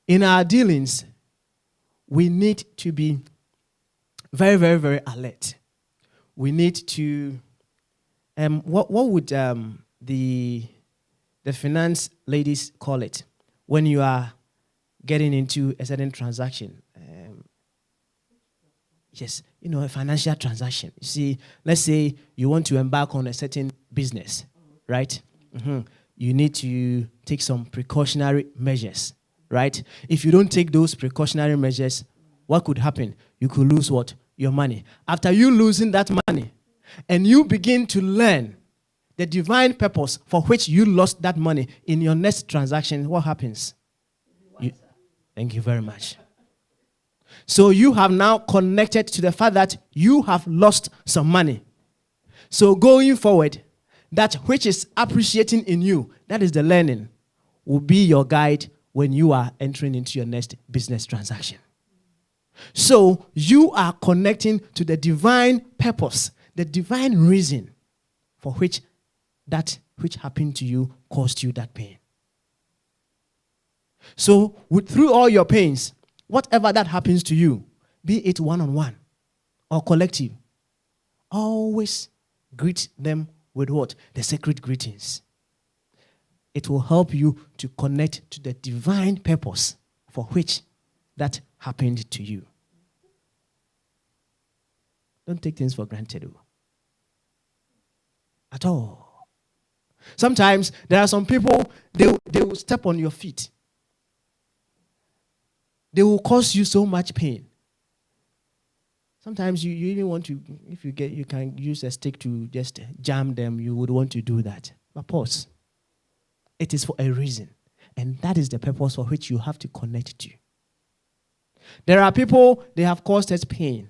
Speaker 3: in our dealings, we need to be very, very, very alert. We need to, what would the finance ladies call it when you are getting into a certain transaction? Yes, a financial transaction. You see, let's say you want to embark on a certain business, right? You need to take some precautionary measures, right? If you don't take those precautionary measures, what could happen? You could lose what? Your money. After you losing that money, and you begin to learn the divine purpose for which you lost that money in your next transaction, what happens? Thank you very much. So you have now connected to the fact that you have lost some money. So going forward, that which is appreciating in you, that is the learning, will be your guide when you are entering into your next business transaction. So you are connecting to the divine purpose, the divine reason for which that which happened to you caused you that pain. So through all your pains, whatever that happens to you, be it one-on-one or collective, always greet them with what? The sacred greetings. It will help you to connect to the divine purpose for which that happened to you. Don't take things for granted at all. Sometimes there are some people, they will step on your feet. They will cause you so much pain. Sometimes you even want to, if you can use a stick to just jam them, you would want to do that. But pause. It is for a reason. And that is the purpose for which you have to connect to. There are people, they have caused us pain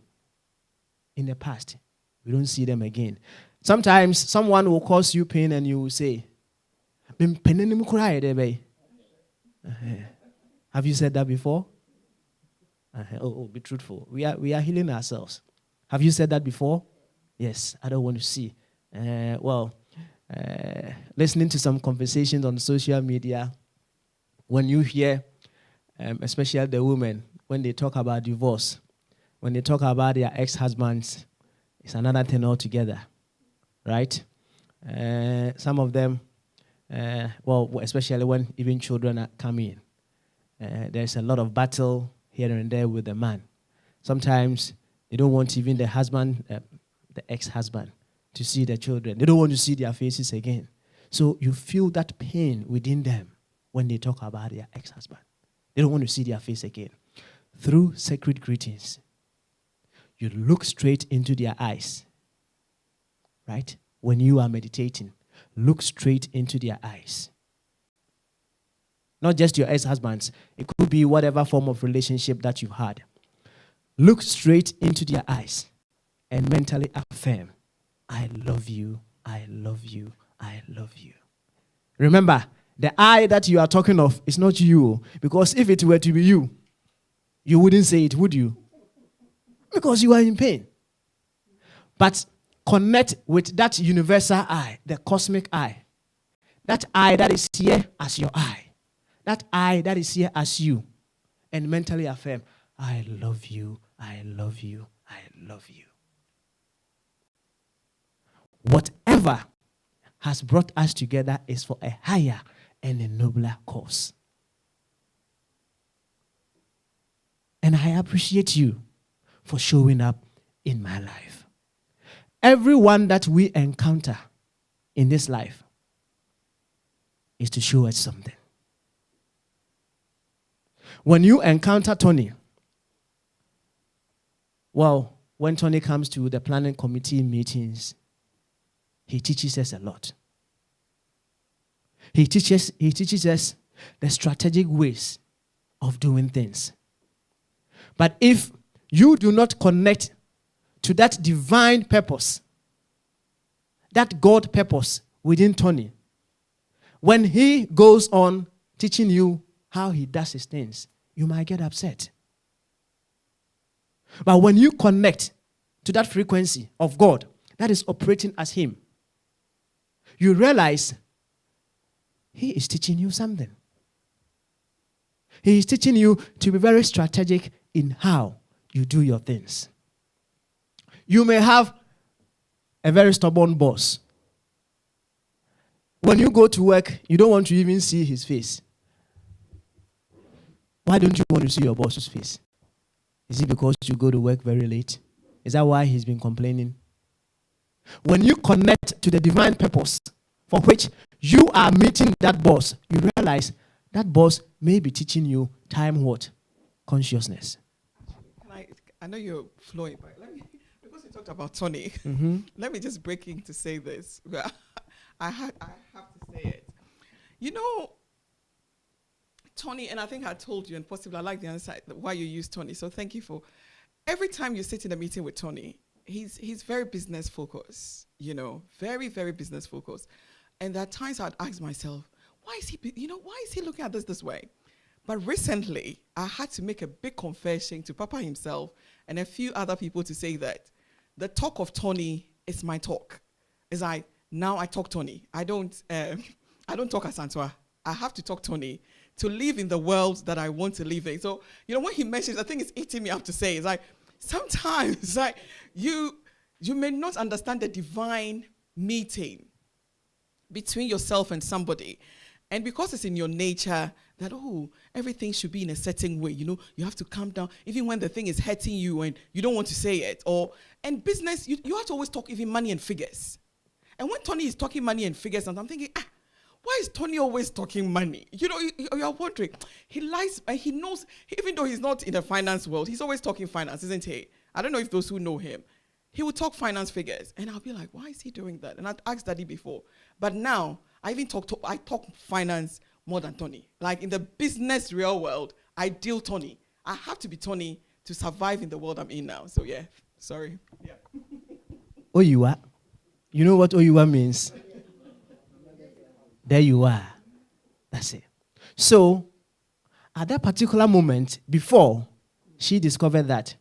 Speaker 3: in the past. We don't see them again. Sometimes someone will cause you pain and you will say, have you said that before? Be truthful. We are healing ourselves. Have you said that before? Yes, I don't want to see. Listening to some conversations on social media, when you hear, especially the women, when they talk about divorce, when they talk about their ex-husbands, it's another thing altogether, right? Some of them, especially when even children are coming in, there's a lot of battle here and there with the man. Sometimes they don't want even the husband, the ex-husband, to see the children. They don't want to see their faces again. So you feel that pain within them when they talk about their ex-husband. They don't want to see their face again. Through sacred greetings, you look straight into their eyes, right? When you are meditating, look straight into their eyes. Not just your ex-husbands. It could be whatever form of relationship that you had. Look straight into their eyes and mentally affirm, I love you, I love you, I love you. Remember, the I that you are talking of is not you. Because if it were to be you, you wouldn't say it, would you? Because you are in pain. But connect with that universal I, the cosmic I. That I that is here as your I. That I that is here as you. And mentally affirm, I love you, I love you, I love you. Whatever has brought us together is for a higher and a nobler cause. And I appreciate you for showing up in my life. Everyone that we encounter in this life is to show us something. When you encounter Tony, when Tony comes to the planning committee meetings, he teaches us a lot. He teaches us the strategic ways of doing things. But if you do not connect to that divine purpose, that God purpose within Tony, when he goes on teaching you how he does his things, you might get upset. But when you connect to that frequency of God that is operating as him, you realize he is teaching you something. He is teaching you to be very strategic in how you do your things. You may have a very stubborn boss. When you go to work, you don't want to even see his face. Why don't you want to see your boss's face? Is it because you go to work very late? Is that why he's been complaining? When you connect to the divine purpose for which you are meeting that boss, you realize that boss may be teaching you time what? Consciousness.
Speaker 2: I know you're flowing, but because you talked about Tony, let me just break in to say this. I have to say it. You know, Tony, and I think I told you, and possibly I like the answer why you use Tony. So thank you for every time you sit in a meeting with Tony, he's very business focused, you know, very, very business focused. And there are times I'd ask myself, why is he looking at this way? But recently, I had to make a big confession to Papa himself and a few other people to say that the talk of Tony is my talk. It's like, now I talk Tony. I don't talk Asantwa. I have to talk Tony to live in the world that I want to live in. So, you know, when he mentions, I think it's eating me up to say, it's like, sometimes like you may not understand the divine meeting between yourself and somebody. And because it's in your nature that, everything should be in a certain way, you know, you have to calm down, even when the thing is hurting you and you don't want to say it. And business, you have to always talk even money and figures. And when Tony is talking money and figures, and I'm thinking, why is Tony always talking money? You know, you're wondering. He lies, and he knows, even though he's not in the finance world, he's always talking finance, isn't he? I don't know if those who know him. He would talk finance figures. And I'll be like, why is he doing that? And I'd asked Daddy before. But now, I talk finance more than Tony. Like in the business real world, I deal Tony. I have to be Tony to survive in the world I'm in now. So yeah, sorry. Yeah.
Speaker 3: Oyua. You know what Oyua means? There you are. That's it. So, at that particular moment, before she discovered that,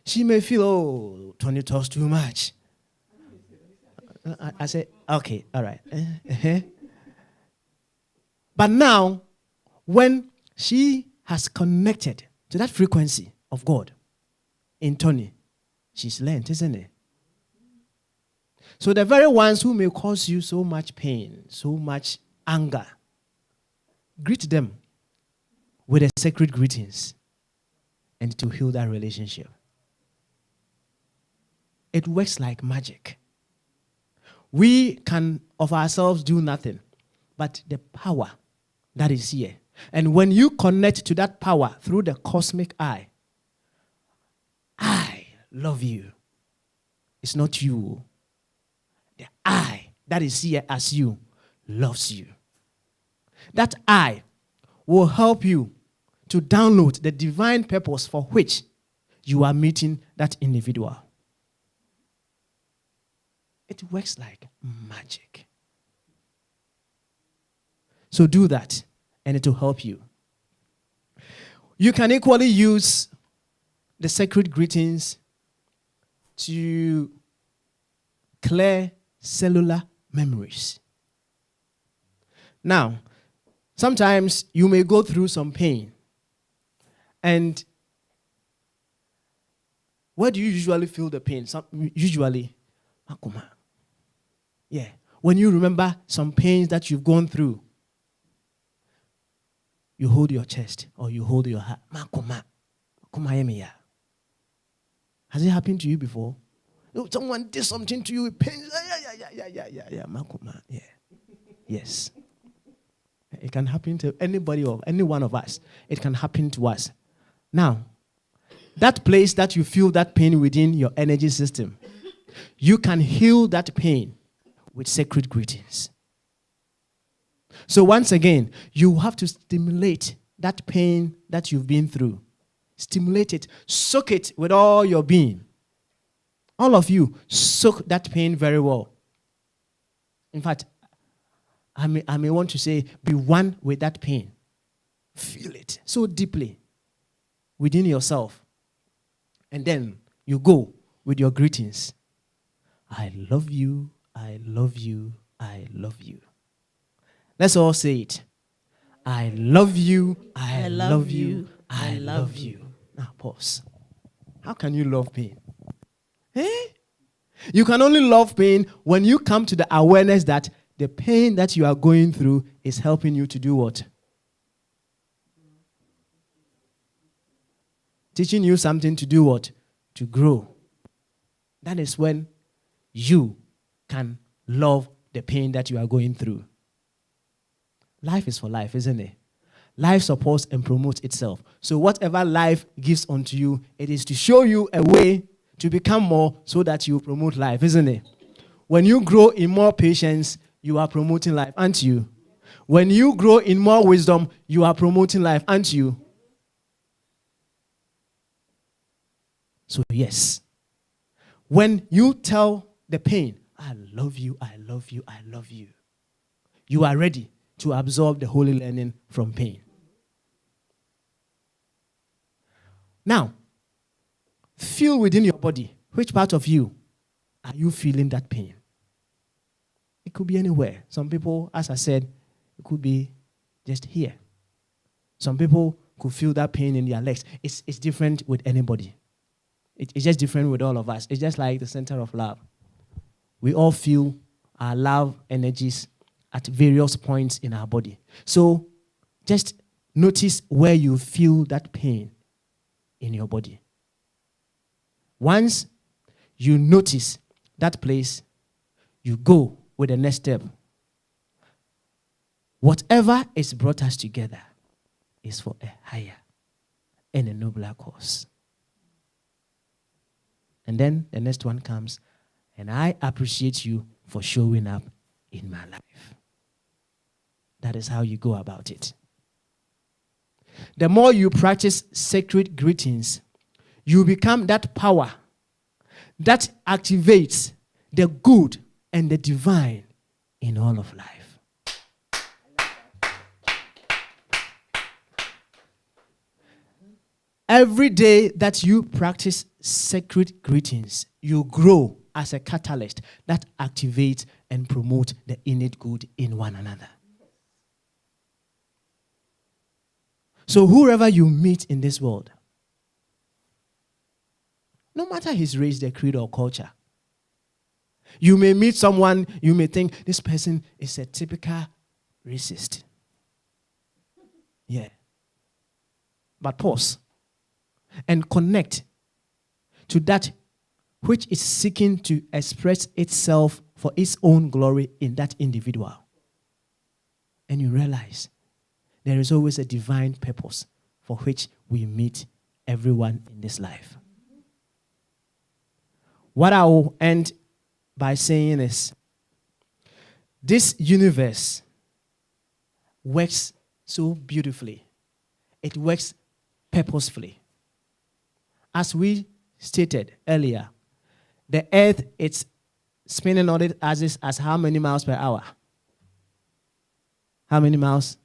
Speaker 3: she may feel, Tony talks too much. I said, okay, all right. But now, when she has connected to that frequency of God in Tony, she's learned, isn't it? So the very ones who may cause you so much pain, so much anger, greet them with a sacred greetings and to heal that relationship. It works like magic. We can of ourselves do nothing, but the power that is here. And when you connect to that power through the cosmic I love you. It's not you. The I that is here as you loves you. That I will help you to download the divine purpose for which you are meeting that individual. It works like magic. So do that, and it will help you. You can equally use the sacred greetings to clear cellular memories. Now, sometimes you may go through some pain. And where do you usually feel the pain? Usually, makoma. Yeah. When you remember some pains that you've gone through, you hold your chest or you hold your heart. Makoma. Makoma. Has it happened to you before? Someone did something to you with pain. Yeah. Makoma. Yeah. Yes. It can happen to anybody or any one of us. It can happen to us. Now, that place that you feel that pain within your energy system, you can heal that pain with sacred greetings. So once again, you have to stimulate that pain that you've been through. Stimulate it. Soak it with all your being. All of you, soak that pain very well. In fact, I may want to say, be one with that pain. Feel it so deeply within yourself. And then you go with your greetings. I love you, I love you, I love you. Let's all say it. I love you, I love you, I love you. Now pause. How can you love pain? You can only love pain when you come to the awareness that the pain that you are going through is helping you to do what? Teaching you something to do what? to grow, that is when you can love the pain that you are going through. Life is for life, isn't it? Life supports and promotes itself. So whatever life gives unto you, it is to show you a way to become more so that you promote life, isn't it? When you grow in more patience, you are promoting life, aren't you? When you grow in more wisdom, you are promoting life, aren't you? So yes, when you tell the pain, I love you, I love you, I love you, you are ready to absorb the holy learning from pain. Now, feel within your body, which part of you are you feeling that pain? It could be anywhere. Some people, as I said, it could be just here. Some people could feel that pain in their legs. It's different with anybody. It's just different with all of us. It's just like the center of love. We all feel our love energies at various points in our body. So just notice where you feel that pain in your body. Once you notice that place, you go with the next step. Whatever is brought us together is for a higher and a nobler cause. And then the next one comes, and I appreciate you for showing up in my life. That is how you go about it. The more you practice sacred greetings, you become that power that activates the good and the divine in all of life. Every day that you practice sacred greetings, you grow as a catalyst that activates and promotes the innate good in one another. So whoever you meet in this world, no matter his race, their creed, or culture, you may meet someone, you may think this person is a typical racist. Yeah. But pause and connect to that which is seeking to express itself for its own glory in that individual. And you realize there is always a divine purpose for which we meet everyone in this life. What I will end by saying is, this universe works so beautifully. It works purposefully. As we stated earlier, the earth is spinning on its axis as how many miles per hour? How many miles?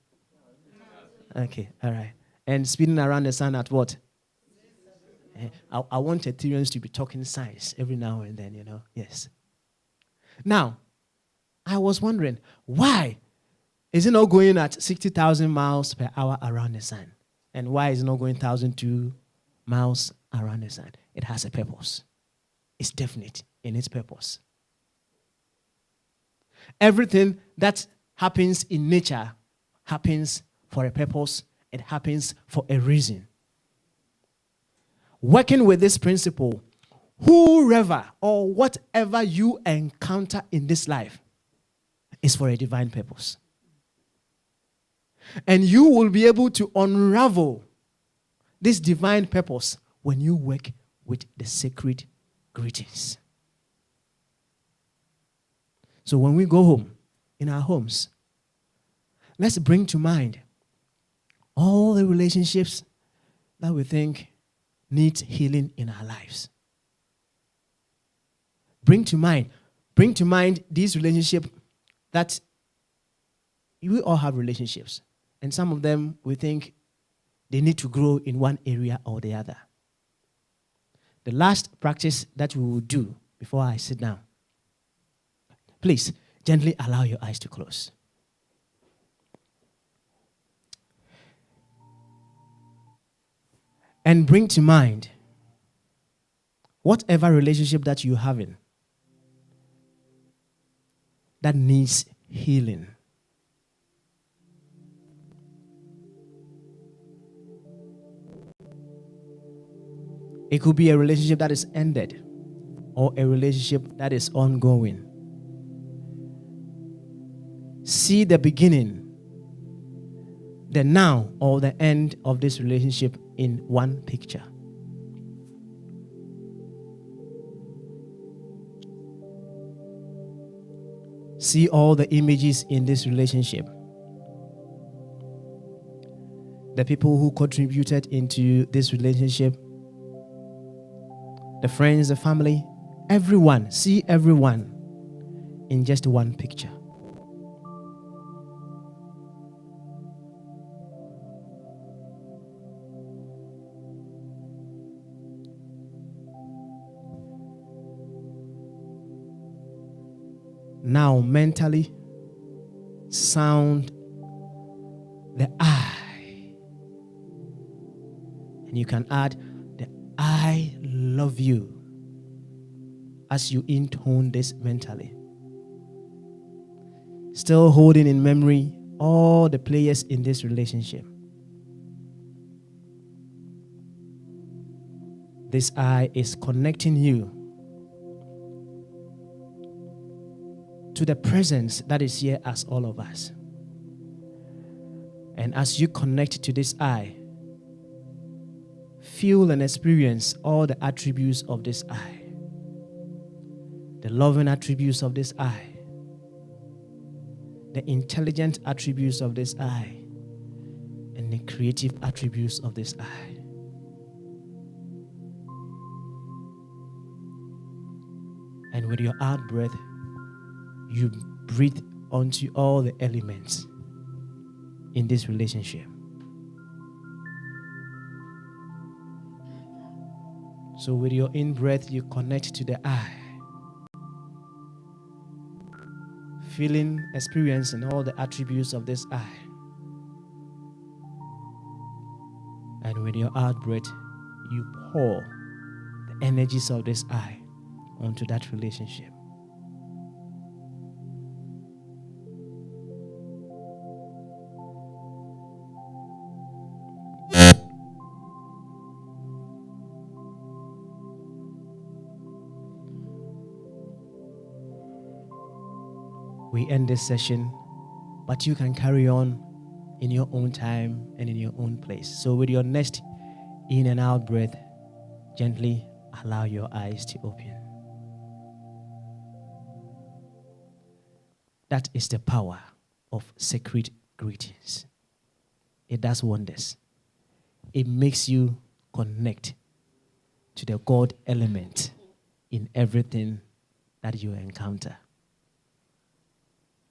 Speaker 3: Okay, all right. And spinning around the sun at what? I want Ethereans to be talking science every now and then, Yes. Now, I was wondering, why is it not going at 60,000 miles per hour around the sun? And why is it not going 1,002 miles around the sun? It has a purpose. It's definite in its purpose. Everything that happens in nature happens for a purpose. It happens for a reason. Working with this principle, whoever or whatever you encounter in this life is for a divine purpose. And you will be able to unravel this divine purpose when you work with the sacred greetings. So when we go home, in our homes, let's bring to mind all the relationships that we think need healing in our lives. Bring to mind these relationships that we all have relationships. And some of them we think they need to grow in one area or the other. The last practice that we will do before I sit down, please gently allow your eyes to close. And bring to mind whatever relationship that you're having that needs healing. It could be a relationship that is ended or a relationship that is ongoing. See the beginning, the now, or the end of this relationship in one picture. See all the images in this relationship. The people who contributed into this relationship, the friends, the family, everyone. See everyone in just one picture. Now, mentally, sound the I. And you can add the I love you as you intone this mentally. Still holding in memory all the players in this relationship. This I is connecting you to the presence that is here as all of us. And as you connect to this I, feel and experience all the attributes of this I. The loving attributes of this I. The intelligent attributes of this I. And the creative attributes of this I. And with your out breath, you breathe onto all the elements in this relationship. So with your in-breath, you connect to the I. Feeling, experiencing all the attributes of this I. And with your out-breath, you pour the energies of this I onto that relationship. We end this session, but you can carry on in your own time and in your own place. So with your next in and out breath, gently allow your eyes to open. That is the power of sacred greetings. It does wonders. It makes you connect to the God element in everything that you encounter.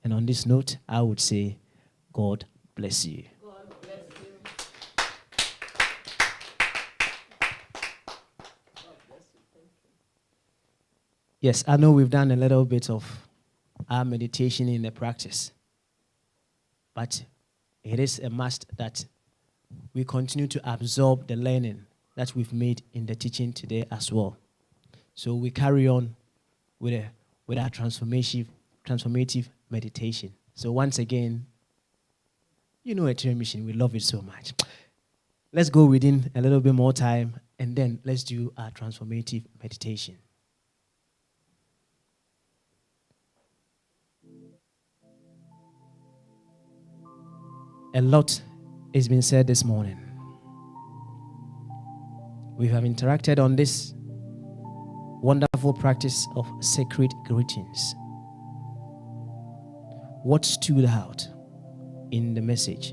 Speaker 3: And on this note, I would say, God bless you.
Speaker 1: God bless you.
Speaker 3: Yes, I know we've done a little bit of our meditation in the practice, but it is a must that we continue to absorb the learning that we've made in the teaching today as well. So we carry on with our transformative meditation. So once again, you know, at your mission, we love it so much. Let's go within a little bit more time, and then let's do our transformative meditation. A lot has been said this morning. We have interacted on this wonderful practice of sacred greetings. What stood out in the message?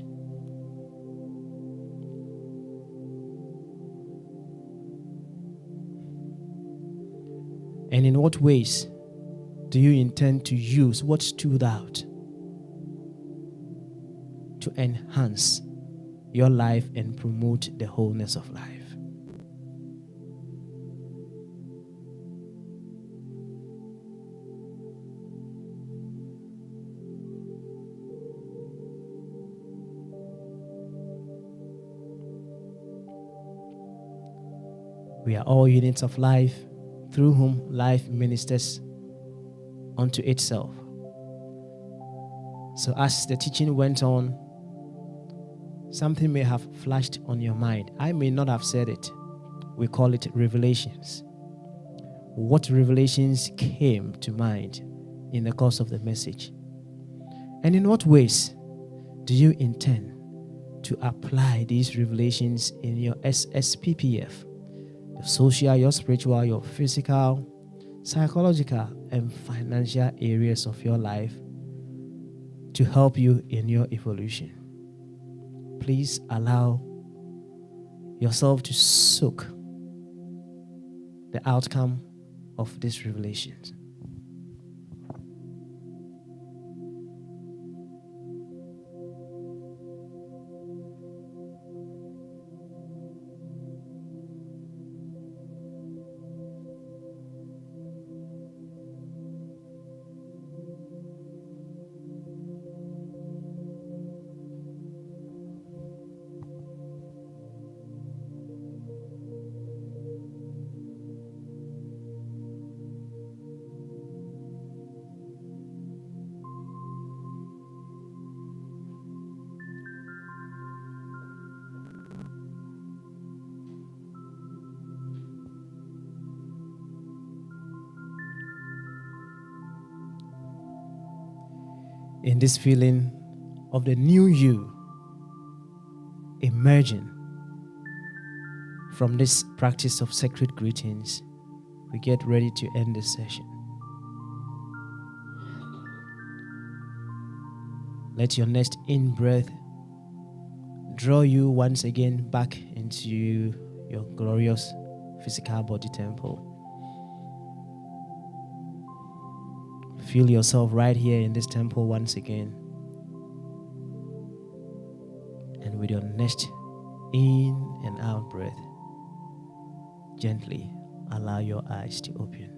Speaker 3: And in what ways do you intend to use what stood out to enhance your life and promote the wholeness of life? We are all units of life through whom life ministers unto itself. So as the teaching went on, something may have flashed on your mind. I may not have said it, we call it revelations. What revelations came to mind in the course of the message? And in what ways do you intend to apply these revelations in your SSPPF? Your social, your spiritual, your physical, psychological, and financial areas of your life to help you in your evolution. Please allow yourself to soak the outcome of these revelations. In this feeling of the new you emerging from this practice of sacred greetings, we get ready to end this session. Let your next in-breath draw you once again back into your glorious physical body temple. Feel yourself right here in this temple once again. And with your next in and out breath, gently allow your eyes to open.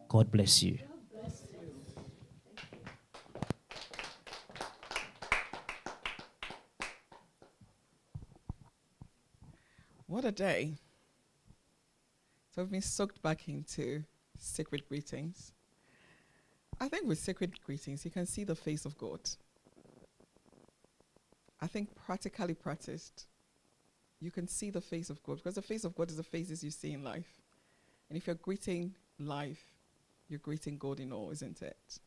Speaker 3: God bless you.
Speaker 2: What a day. So we've been soaked back into sacred greetings. I think with sacred greetings, you can see the face of God. I think practically practiced, you can see the face of God, because the face of God is the faces you see in life. And if you're greeting life, you're greeting God in all, isn't it?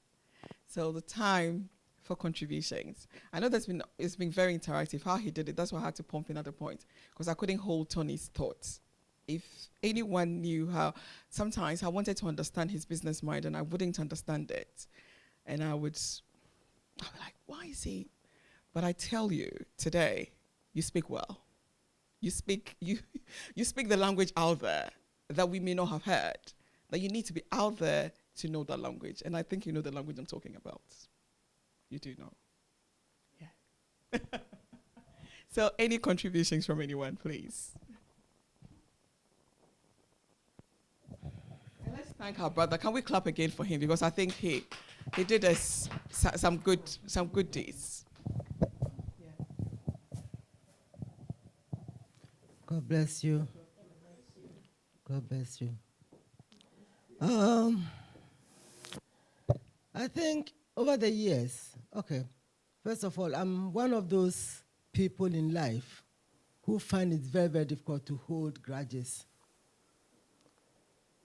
Speaker 2: So the time for contributions. I know it's been very interactive. How he did it, that's why I had to pump in at the point, because I couldn't hold Tony's thoughts. If anyone knew how, sometimes I wanted to understand his business mind and I wouldn't understand it. And I'd be like, why is he? But I tell you, today, you speak well. You speak the language out there that we may not have heard. That you need to be out there to know that language. And I think you know the language I'm talking about. You do know. Yeah. So any contributions from anyone, please? And let's thank our brother. Can we clap again for him? Because I think he did us some good deeds.
Speaker 5: God bless you. God bless you. I think over the years, first of all, I'm one of those people in life who find it very, very difficult to hold grudges.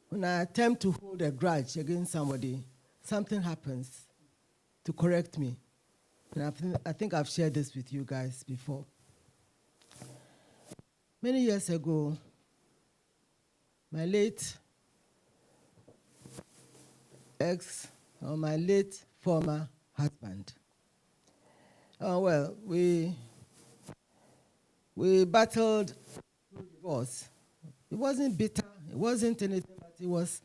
Speaker 5: When I attempt to hold a grudge against somebody, something happens to correct me. And I think I've shared this with you guys before. Many years ago, my late former husband, we battled through divorce. It wasn't bitter, it wasn't anything, but it was,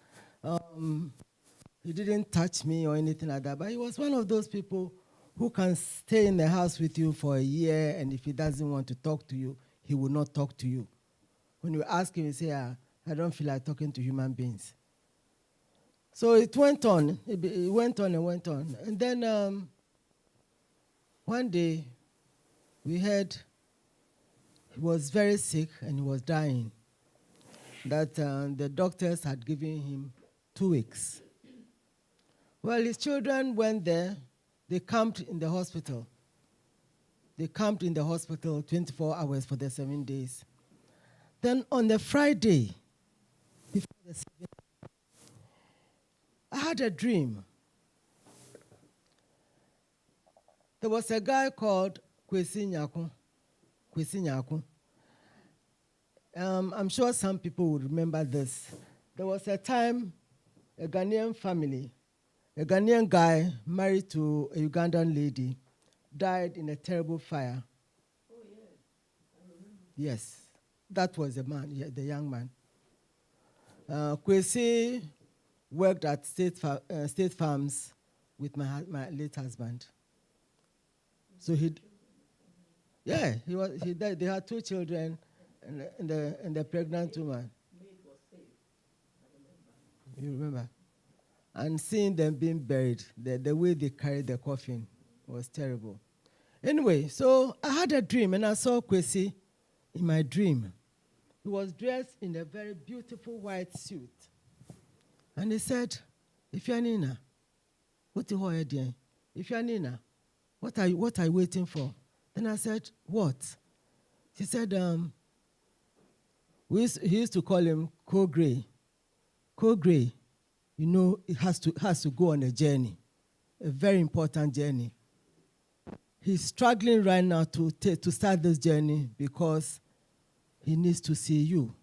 Speaker 5: he didn't touch me or anything like that, but he was one of those people who can stay in the house with you for a year, and if he doesn't want to talk to you, he will not talk to you. When you ask him, he say, I don't feel like talking to human beings. So it went on. It went on and went on. And then one day, we heard he was very sick and he was dying, that the doctors had given him 2 weeks. Well, his children went there. They camped in the hospital. They camped in the hospital 24 hours for the 7 days. Then on the Friday, before the 7th, I had a dream. There was a guy called Kwesi Nyaku. Kwesi Nyaku. I'm sure some people will remember this. There was a time a Ghanaian family, a Ghanaian guy married to a Ugandan lady, died in a terrible fire. Oh, yeah. I remember. Yes, that was the man, the young man. Kwesi worked at State Farms with my late husband. So he died. They had 2 children and the pregnant woman. You remember? And seeing them being buried, the way they carried the coffin was terrible. Anyway, so I had a dream, and I saw Kwesi in my dream. He was dressed in a very beautiful white suit. And he said, "If you're Nina, what are you doing? If you're Nina, what are you waiting for?" Then I said, "What?" He said, he used to call him Kogre. Kogre, you know, it has to go on a journey, a very important journey. He's struggling right now to start this journey because he needs to see you.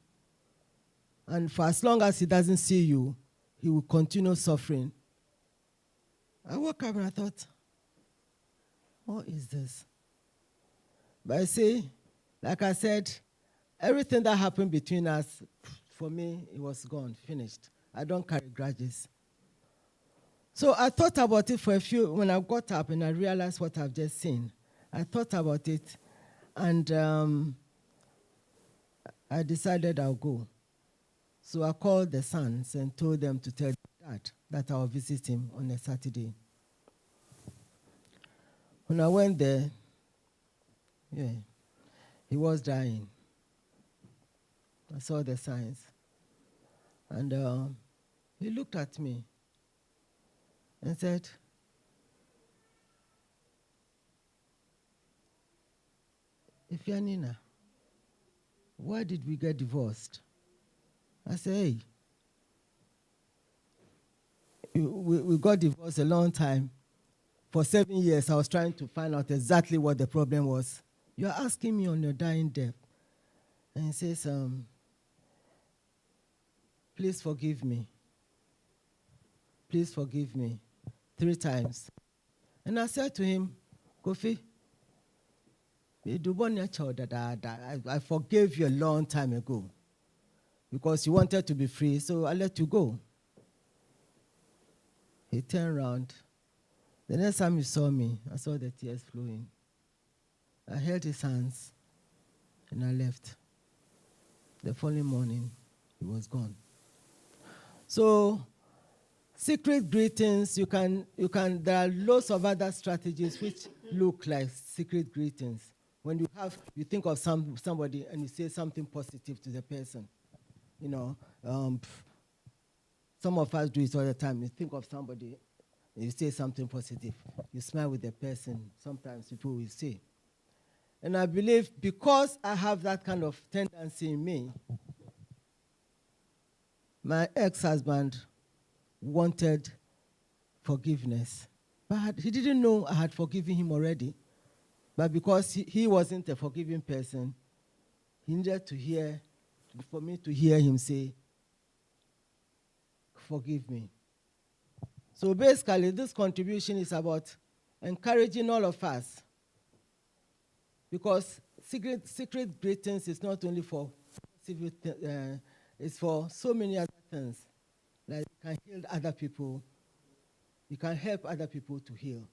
Speaker 5: And for as long as he doesn't see you, he will continue suffering. I woke up and I thought, what is this? But I see, like I said, everything that happened between us, for me, it was gone, finished. I don't carry grudges. So I thought about it for when I got up and I realized what I've just seen. I thought about it, and I decided I'll go. So I called the sons and told them to tell Dad that I'll visit him on a Saturday. When I went there, he was dying. I saw the signs. And he looked at me and said, "If you're Nina, why did we get divorced?" I said, "Hey, we got divorced a long time. For 7 years, I was trying to find out exactly what the problem was. You're asking me on your dying death." And he says, "Please forgive me. Please forgive me," 3 times. And I said to him, "Kofi, I forgave you a long time ago because you wanted to be free, so I let you go." He turned around. The next time he saw me, I saw the tears flowing. I held his hands and I left. The following morning, he was gone. So, secret greetings, there are lots of other strategies which look like secret greetings. When you think of somebody and you say something positive to the person. You know, some of us do it all the time. You think of somebody and you say something positive. You smile with the person. Sometimes people will say. And I believe because I have that kind of tendency in me, my ex-husband wanted forgiveness. But he didn't know I had forgiven him already. But because he wasn't a forgiving person, he needed for me to hear him say, "Forgive me." So basically, this contribution is about encouraging all of us. Because secret greetings is not only for civil it's for so many other things. Like you can heal other people. You can help other people to heal.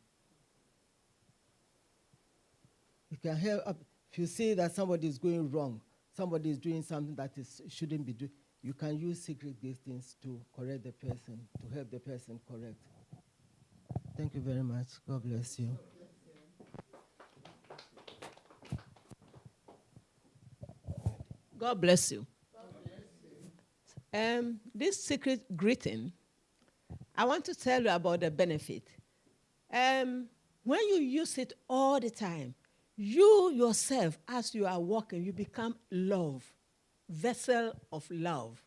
Speaker 5: You can help, if you see that somebody is going wrong, somebody is doing something that shouldn't be doing, you can use secret greetings to correct the person, to help the person correct. Thank you very much. God bless you.
Speaker 8: God bless you. This secret greeting, I want to tell you about the benefit. When you use it all the time, you yourself, as you are walking, you become love, vessel of love.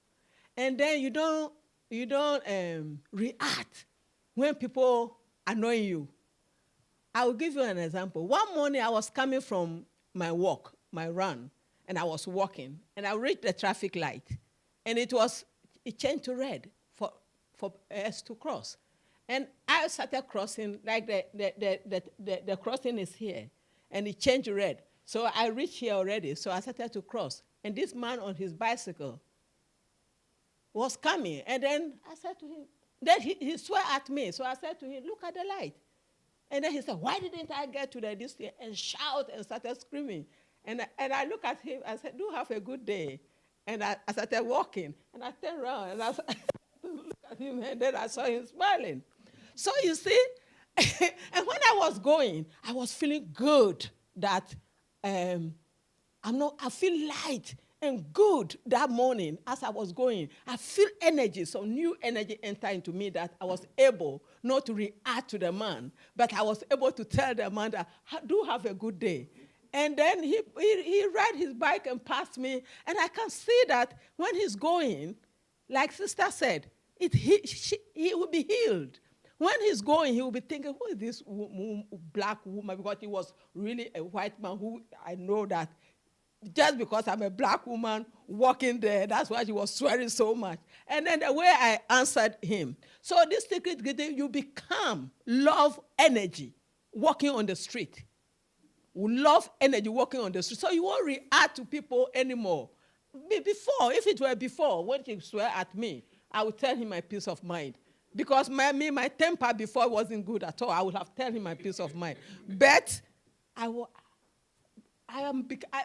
Speaker 8: And then you don't react when people annoy you. I will give you an example. One morning I was coming from my walk, my run, and I was walking, and I reached the traffic light, and it changed to red for us to cross. And I started crossing, like the crossing is here, and it changed to red. So I reached here already, so I started to cross. And this man on his bicycle was coming, and then I said to him, then he swore at me, so I said to him, look at the light. And then he said, why didn't I get to the distance and shout and started screaming? And I looked at him, I said, do have a good day. And I started walking, and I turned around, and I looked at him, and then I saw him smiling. So you see, and when I was going, I was feeling good that I feel light and good that morning as I was going. I feel energy, some new energy entered into me that I was able not to react to the man, but I was able to tell the man that, do have a good day. And then he ride his bike and passed me, and I can see that when he's going, like Sister said, he will be healed. When he's going, he will be thinking, who is this black woman? Because he was really a white man who I know that just because I'm a black woman walking there, that's why he was swearing so much. And then the way I answered him. So this secret greeting, you become love energy walking on the street. Love energy walking on the street. So you won't react to people anymore. Before, if it were before, when he swear at me, I would tell him my peace of mind. Because my temper before wasn't good at all. I would have told him my peace of mind. But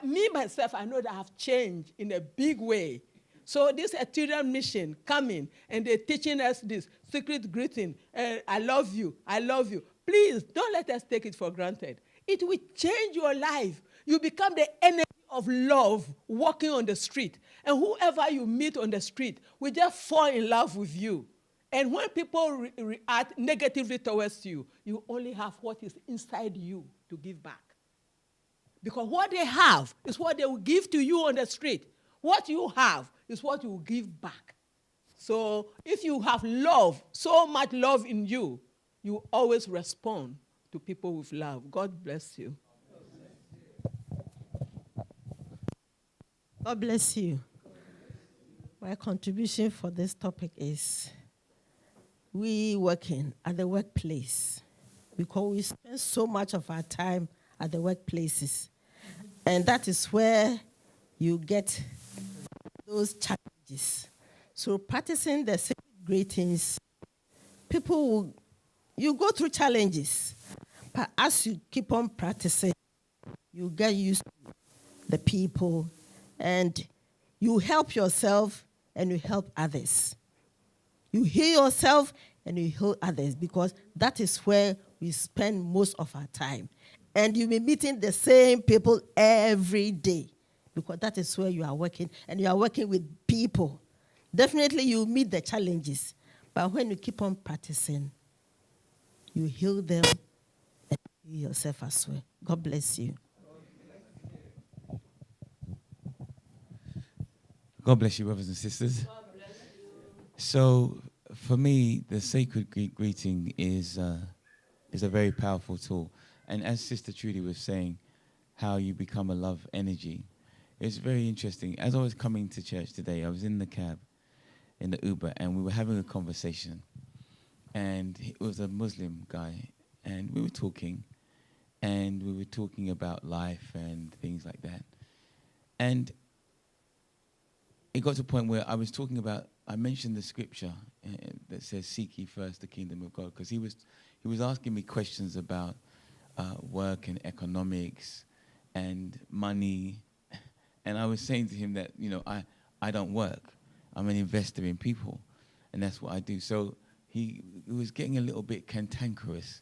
Speaker 8: me myself, I know that I have changed in a big way. So this Ethereum mission coming, and they're teaching us this secret greeting. I love you. I love you. Please, don't let us take it for granted. It will change your life. You become the energy of love walking on the street. And whoever you meet on the street will just fall in love with you. And when people react negatively towards you, you only have what is inside you to give back. Because what they have is what they will give to you on the street. What you have is what you will give back. So if you have love, so much love in you, you always respond to people with love. God bless you.
Speaker 1: God bless you. My contribution for this topic is we working at the workplace, because we spend so much of our time at the workplaces. And that is where you get those challenges. So practicing the secret greetings, you go through challenges, but as you keep on practicing, you get used to the people, and you help yourself and you help others. You heal yourself and you heal others, because that is where we spend most of our time. And you'll be meeting the same people every day, because that is where you are working, and you are working with people. Definitely you meet the challenges, but when you keep on practicing, you heal them and heal yourself as well. God bless you.
Speaker 4: God bless you, brothers and sisters. So, for me, the sacred greeting is a very powerful tool. And as Sister Trudy was saying, how you become a love energy, it's very interesting. As I was coming to church today, I was in the cab, in the Uber, and we were having a conversation. And it was a Muslim guy, and we were talking about life and things like that. And it got to a point where I was talking about, I mentioned the scripture that says, seek ye first the kingdom of God, because he was asking me questions about work and economics and money. And I was saying to him that, I don't work. I'm an investor in people, and that's what I do. So he was getting a little bit cantankerous.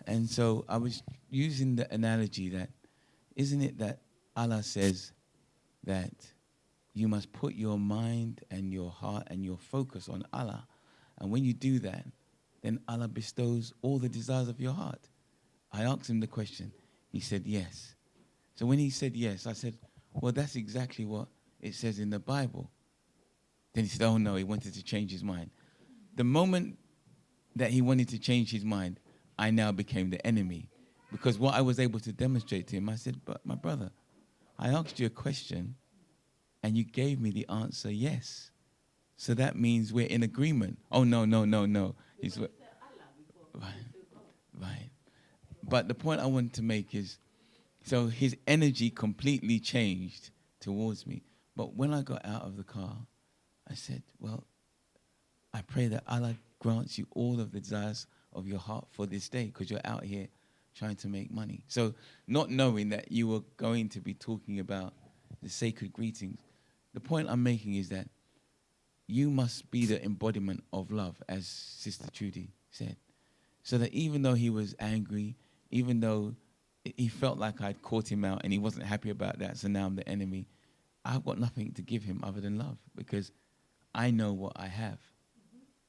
Speaker 4: And so I was using the analogy that, isn't it that Allah says that you must put your mind and your heart and your focus on Allah. And when you do that, then Allah bestows all the desires of your heart. I asked him the question. He said, yes. So when he said yes, I said, well, that's exactly what it says in the Bible. Then he said, oh no, he wanted to change his mind. The moment that he wanted to change his mind, I now became the enemy. Because what I was able to demonstrate to him, I said, but my brother, I asked you a question and you gave me the answer yes. So that means we're in agreement. Oh, no. He's right. But the point I want to make is, so his energy completely changed towards me. But when I got out of the car, I said, well, I pray that Allah grants you all of the desires of your heart for this day, because you're out here trying to make money. So not knowing that you were going to be talking about the sacred greetings, the point I'm making is that you must be the embodiment of love, as Sister Trudy said. So that even though he was angry, even though he felt like I'd caught him out and he wasn't happy about that, so now I'm the enemy, I've got nothing to give him other than love, because I know what I have.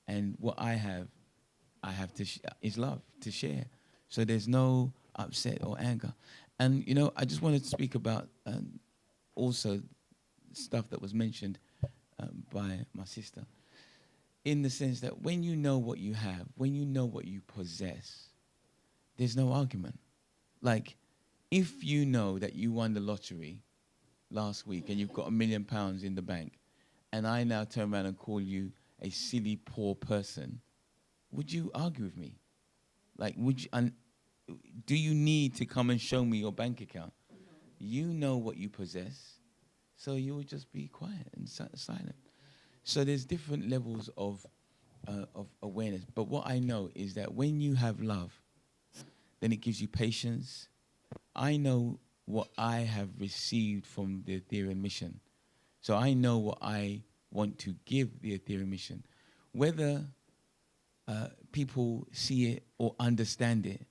Speaker 4: And what I have to is love to share. So there's no upset or anger. And, you know, I just wanted to speak about also stuff that was mentioned by my sister, in the sense that when you know what you have, when you know what you possess, there's no argument. Like, if you know that you won the lottery last week and you've got £1 million in the bank, and I now turn around and call you a silly, poor person, would you argue with me? Like, would you, do you need to come and show me your bank account? You know what you possess, so you will just be quiet and silent. So there's different levels of awareness. But what I know is that when you have love, then it gives you patience. I know what I have received from the Ethereum mission. So I know what I want to give the Ethereum mission. Whether people see it or understand it,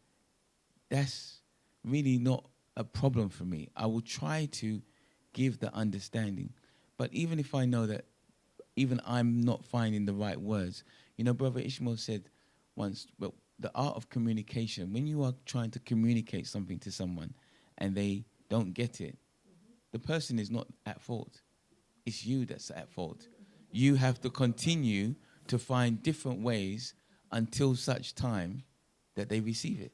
Speaker 4: that's really not a problem for me. I will try to give the understanding. But even if I know that even I'm not finding the right words, you know, Brother Ishmael said once, well, the art of communication, when you are trying to communicate something to someone and they don't get it, the person is not at fault. It's you that's at fault. You have to continue to find different ways until such time that they receive it.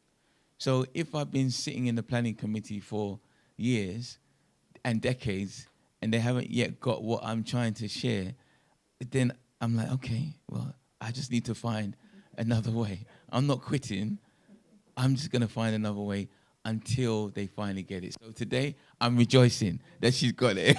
Speaker 4: So if I've been sitting in the planning committee for years and decades and they haven't yet got what I'm trying to share, then I'm like, okay, well, I just need to find another way. I'm not quitting. I'm just going to find another way until they finally get it. So today, I'm rejoicing that she's got it.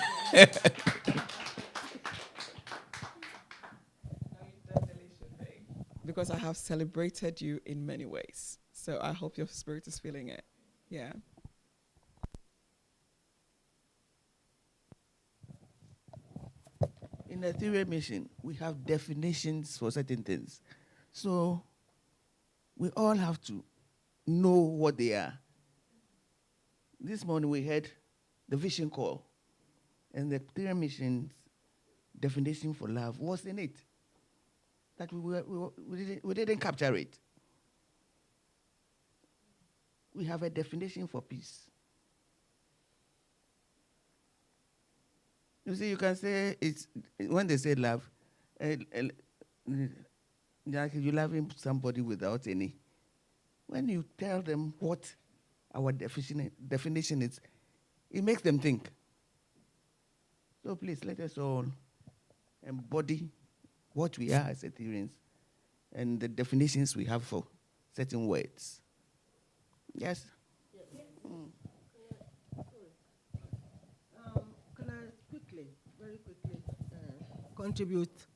Speaker 2: Because I have celebrated you in many ways. So I hope your spirit is feeling it. Yeah.
Speaker 9: In the theory mission, we have definitions for certain things. So we all have to know what they are. This morning we had the vision call, and the theory mission's definition for love was in it. That we didn't capture it. We have a definition for peace. You see, you can say it's when they say love, like you're loving somebody without any. When you tell them what our definition is, it makes them think. So please let us all embody what we are as Ethereans and the definitions we have for certain words. Yes? Mm.
Speaker 5: Can I very quickly, contribute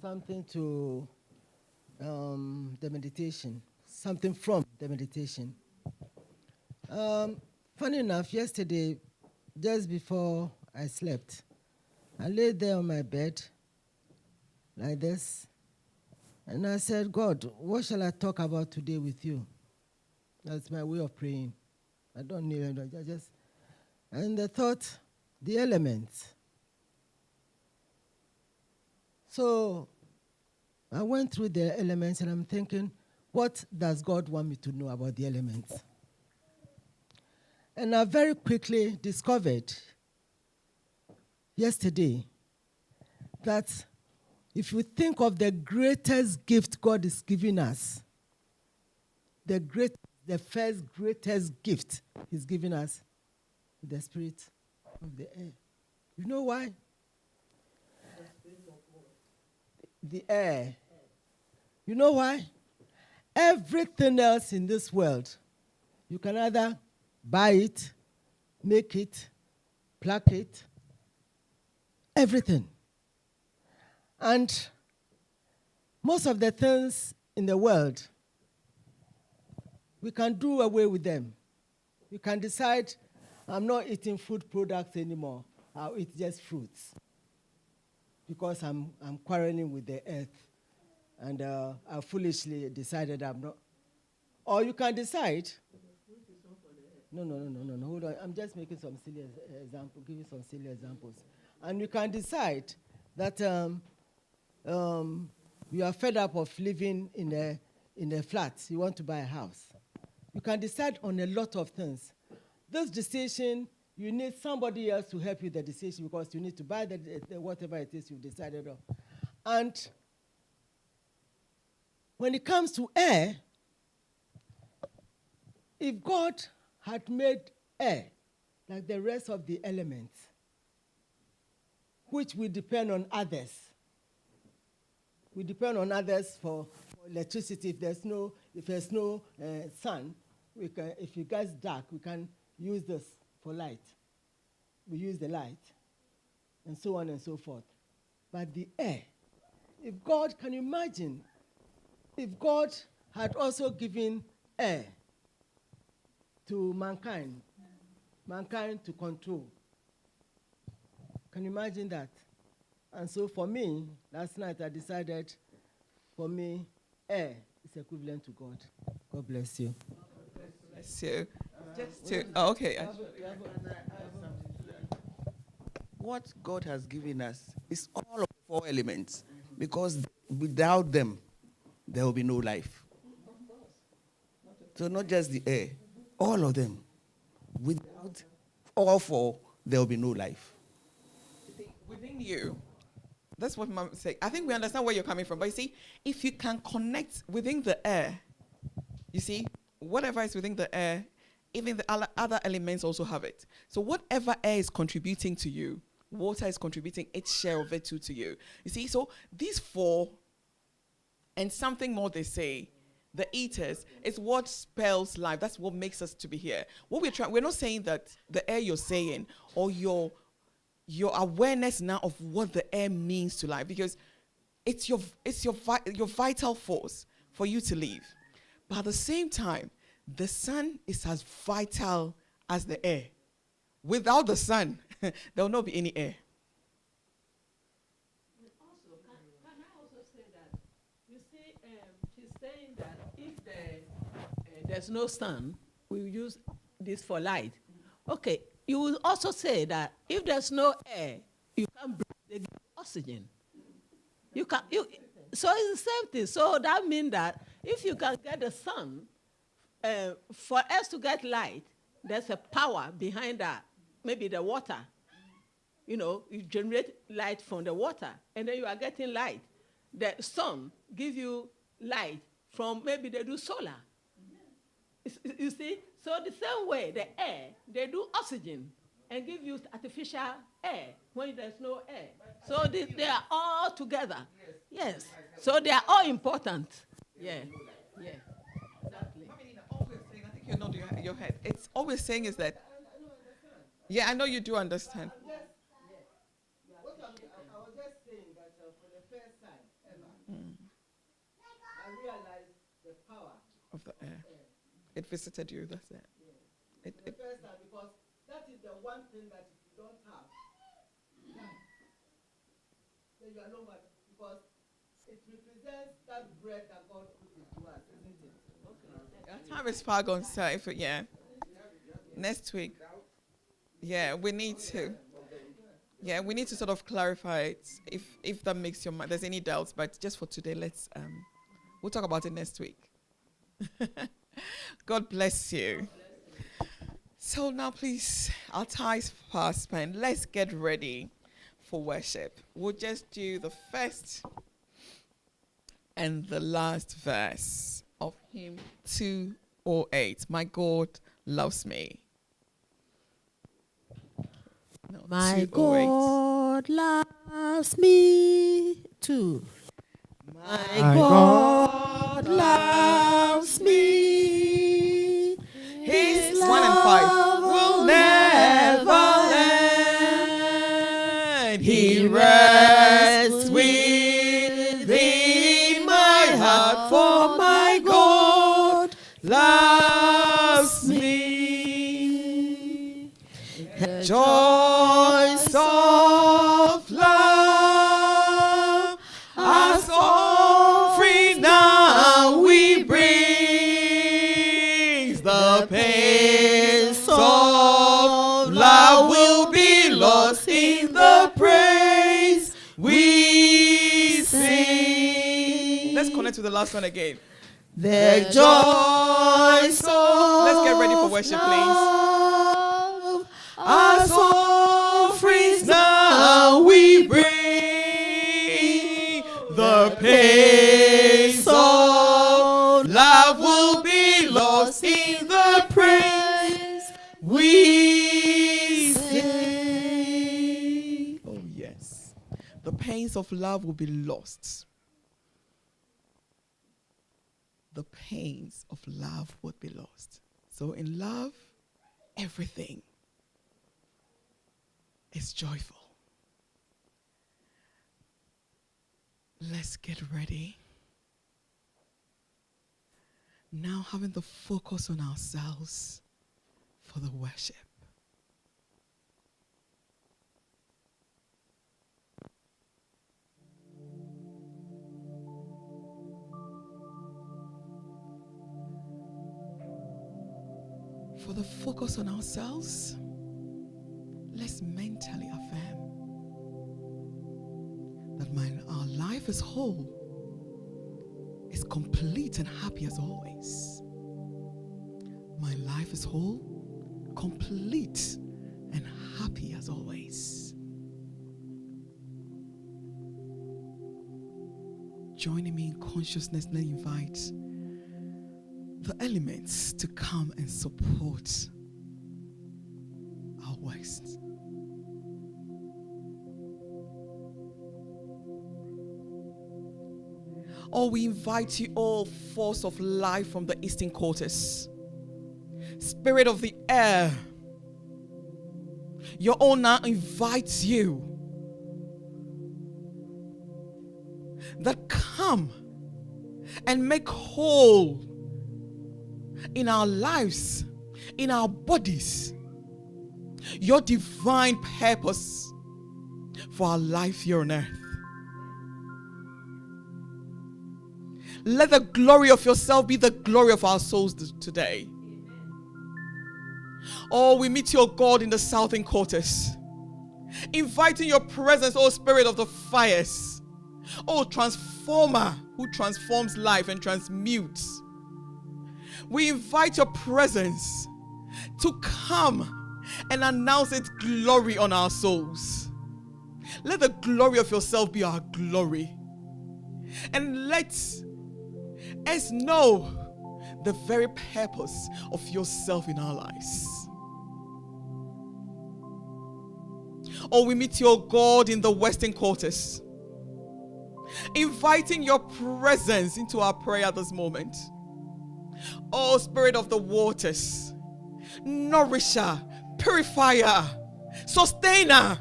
Speaker 5: something to the meditation, something from the meditation? Funny enough, yesterday, just before I slept, I lay there on my bed like this, and I said, God, what shall I talk about today with you? That's my way of praying. I don't need it. I just, and the thought, the elements. So I went through the elements and I'm thinking, what does God want me to know about the elements? And I very quickly discovered yesterday that if you think of the greatest gift God is giving us, the first greatest gift He's giving us is the spirit of the air. You know why? The air. You know why? Everything else in this world, you can either buy it, make it, pluck it, everything. And most of the things in the world, we can do away with them. You can decide, I'm not eating food products anymore. I'll eat just fruits because I'm quarreling with the earth. And I foolishly decided I'm not. Or you can decide. No. Hold on. I'm just making some silly examples, giving some silly examples. And you can decide that you are fed up of living in a flat. You want to buy a house. You can decide on a lot of things. This decision, you need somebody else to help you with the decision because you need to buy the whatever it is you've decided on. And when it comes to air, if God had made air like the rest of the elements, which we depend on others, we depend on others for electricity. If there's no sun, if it gets dark, we can use this for light. We use the light, and so on and so forth. But the air, can you imagine, if God had also given air to mankind to control. Can you imagine that? And so for me, last night I decided, for me, air is equivalent to God. God bless you.
Speaker 2: Bless you. Okay.
Speaker 9: What God has given us is all of the 4 elements, because without them, there will be no life. So not just the air, all of them. Without all 4, there will be no life.
Speaker 2: Within you, that's what Mom said. I think we understand where you're coming from. But you see, if you can connect within the air, you see, whatever is within the air, even the other elements also have it. So whatever air is contributing to you, water is contributing its share of it too to you. You see, so these 4 and something more they say, the eaters, is what spells life. That's what makes us to be here. What we're not saying that the air you're saying or your awareness now of what the air means to life, because it's your vital force for you to live. But at the same time, the sun is as vital as the air. Without the sun, there will not be any air.
Speaker 8: Also, can I also say that, you see, she's saying that if there's no sun, we use this for light. Okay, you will also say that if there's no air, you can't breathe oxygen. So it's the same thing. So that means that if you can get the sun, for us to get light, there's a power behind that. Maybe the water. You generate light from the water, and then you are getting light. The sun gives you light from, maybe they do solar. You see? So the same way, the air, they do oxygen and give you artificial air when there's no air. So they are all together. Yes. So they are all important. Yeah. Exactly.
Speaker 2: Always saying, I think you nod your head. It's always saying is that, yeah, I know you do understand.
Speaker 5: I was just saying that for the first time ever, I realized the power
Speaker 2: Of the air. It visited you, that's it.
Speaker 5: The first time, because that is the one thing that if you don't have, then you are nobody. Because it represents that bread that God put into us, isn't it? Okay.
Speaker 2: Our time is far gone, sir. Next week. Yeah, we need to. Yeah, we need to sort of clarify it if that makes your mind. There's any doubts, but just for today, we'll talk about it next week. God bless you. So now, please, our time is fast spent. Let's get ready for worship. We'll just do the first and the last verse of hymn 208. My God loves me. No,
Speaker 6: My
Speaker 2: 208.
Speaker 6: God loves me too. My
Speaker 3: God
Speaker 6: God loves me.
Speaker 2: His 1 and 5 will never end. He rests within my heart, for my God loves me. The joys of love as offering now we bring. The pains of love will be lost in the praise we sing. Let's connect to the last one again.
Speaker 1: The joys of
Speaker 2: Let's get ready for worship, please.
Speaker 1: love
Speaker 2: As offerings now we bring. The pains of love will be lost in the praise we sing. Oh yes, the pains of love will be lost. The pains of love would be lost. So in love, everything is joyful. Let's get ready. Now having the focus on ourselves for the worship. For the focus on ourselves, let's mentally affirm that our life is whole, is complete and happy as always. My life is whole, complete and happy as always. Joining me in consciousness, let me invite the elements to come and support our works. Oh, we invite you all, force of life from the eastern quarters, spirit of the air. Your own now invites you that come and make whole in our lives, in our bodies, your divine purpose for our life here on earth. Let the glory of yourself be the glory of our souls today. Oh, we meet your God in the southern quarters, inviting your presence, oh Spirit of the fires, oh transformer who transforms life and transmutes. We invite your presence to come and announce its glory on our souls. Let the glory of yourself be our glory. And let us know the very purpose of yourself in our lives. Oh, we meet your God in the western quarters, inviting your presence into our prayer this moment. Oh, Spirit of the waters, nourisher, purifier, sustainer,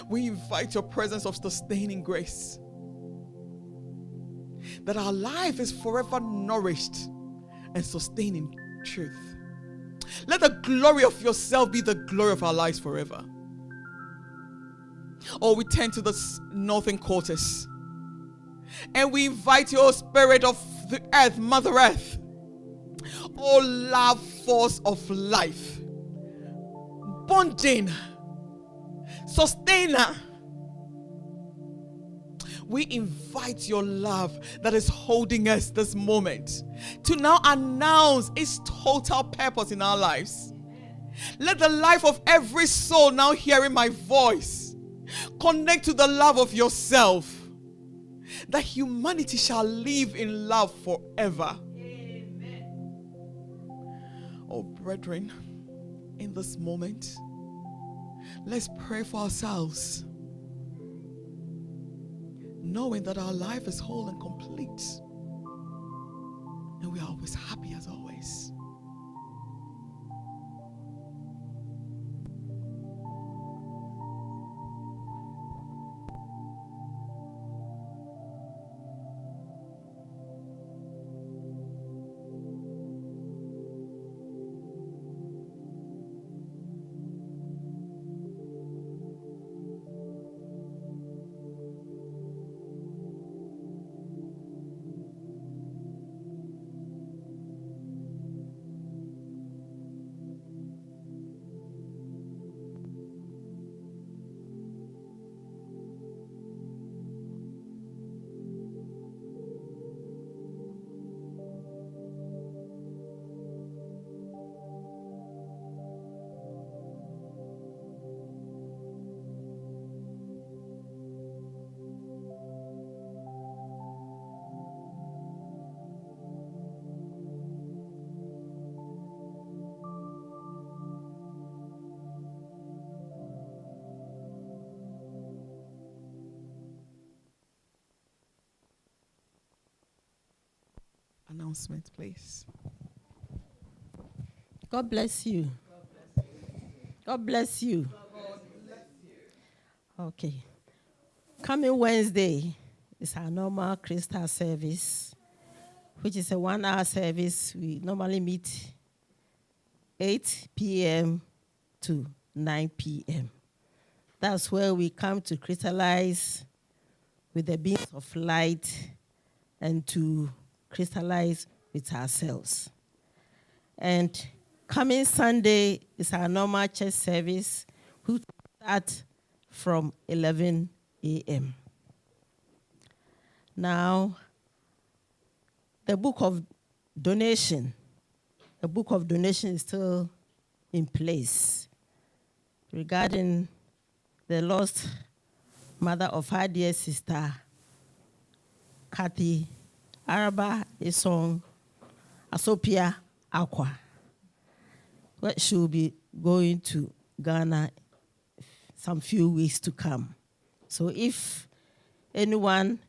Speaker 2: we invite your presence of sustaining grace, that our life is forever nourished and sustained in truth. Let the glory of yourself be the glory of our lives forever. Oh, we turn to the northern quarters and we invite your Spirit of the earth, Mother Earth, oh love force of life, bonding, sustainer. We invite your love that is holding us this moment to now announce its total purpose in our lives. Let the life of every soul now hearing my voice connect to the love of yourself, that humanity shall live in love forever. Amen. Oh, brethren, in this moment, let's pray for ourselves, knowing that our life is whole and complete, and we are always happy as always. Announcement, please.
Speaker 1: God bless you. God bless you. Okay. Coming Wednesday is our normal crystal service, which is a 1-hour service. We normally meet 8 p.m. to 9 p.m. That's where we come to crystallize with the beams of light and to crystallize with ourselves. And coming Sunday is our normal church service, which starts from 11 a.m. Now, the book of donation is still in place regarding the lost mother of our dear sister, Kathy Araba Isong Asopia ACQUAH. She will be going to Ghana some few weeks to come. So if anyone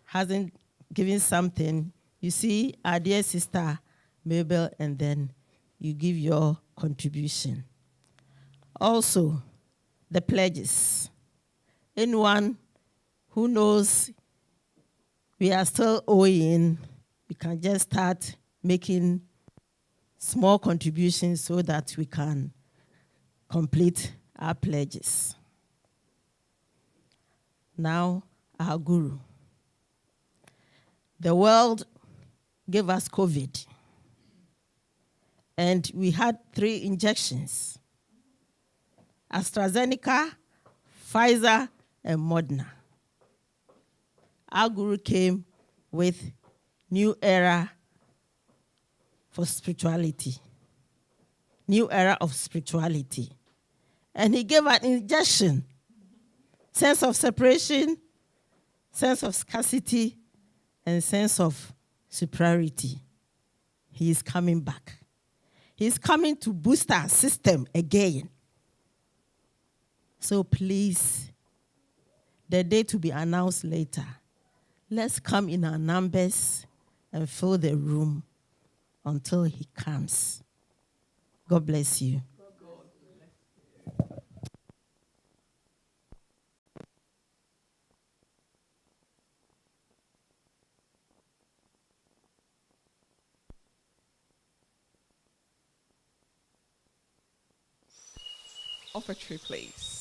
Speaker 1: hasn't given something, you see our dear sister Mabel, and then you give your contribution. Also, the pledges. Anyone who knows we are still owing, we can just start making small contributions so that we can complete our pledges. Now, our guru. The world gave us COVID, and we had 3 injections: AstraZeneca, Pfizer, and Moderna. Our guru came with new era for spirituality, new era of spirituality. And he gave an injection, sense of separation, sense of scarcity, and sense of superiority. He is coming back. He is coming to boost our system again. So please, the day to be announced later, let's come in our numbers and fill the room until he comes. God bless you.
Speaker 2: Offertory, please.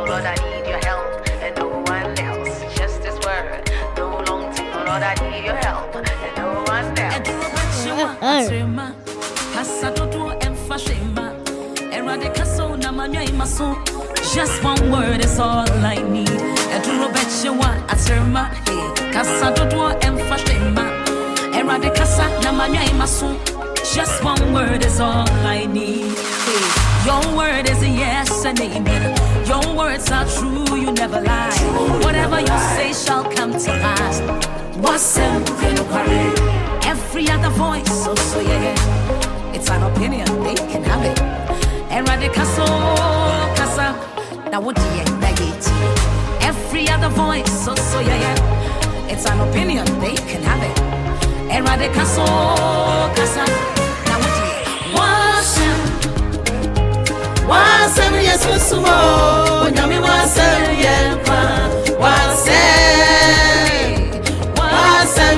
Speaker 10: Lord, I need your help and no one else. Just this word, no long thing, Lord, I need your help and no one else.
Speaker 11: Just one word is all I need. A true bet you want a serma. Hey, Casa do and Fashema. Eradicasa, Namanya Masu. Just one word is all I need. Hey, your word is a yes and amen. Your words are true, you never lie. Whatever you say shall come to pass. What's every other voice, so yeah. It's an opinion, they can have it. Eradicaso, Casa, now what do you negate? Every other voice, so yeah. It's an opinion, they can have it. Eradicaso, Casa, now what do you was him, yes, Sumo, when Yami was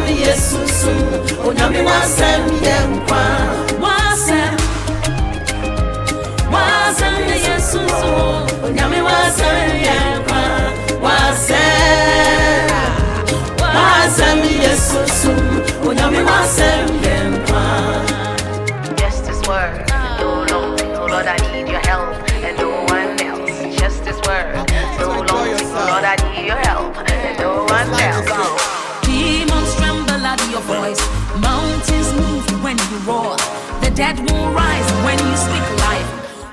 Speaker 11: Jesus, Onyami wasem yempa. Wasem Jesus, Onyami wasem yempa. Wasem Jesus, Onyami wasem yempa.
Speaker 10: Just this word, no Lord, I need your help, and no one else. Just this word, no Lord, I need your help, and no one else.
Speaker 11: Your voice, mountains move when you roar. The dead will rise when you speak life.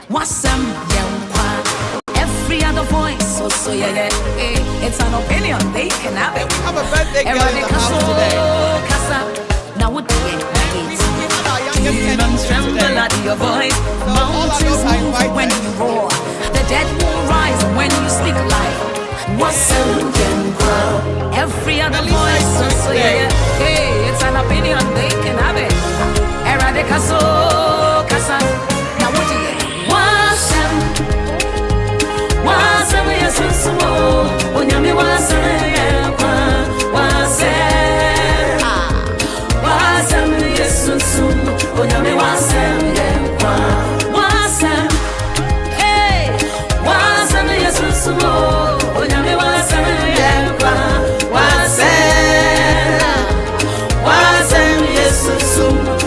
Speaker 11: Wasam yempa. Every other voice, so yeah. It's an opinion, they can have it.
Speaker 2: Have a birthday girl in the house today.
Speaker 11: Now what do you demons tremble at your voice. Mountains move when you roar. The dead will rise when you speak life. Wasam yempa. Every other voice, so yeah. Hey, it's an opinion, they can have it. Eradicaso, Casa, now what do you Wasam, yes, Onyami wasam, yes, Onyami wasam, hey, wasam, yes, Onyami wasam,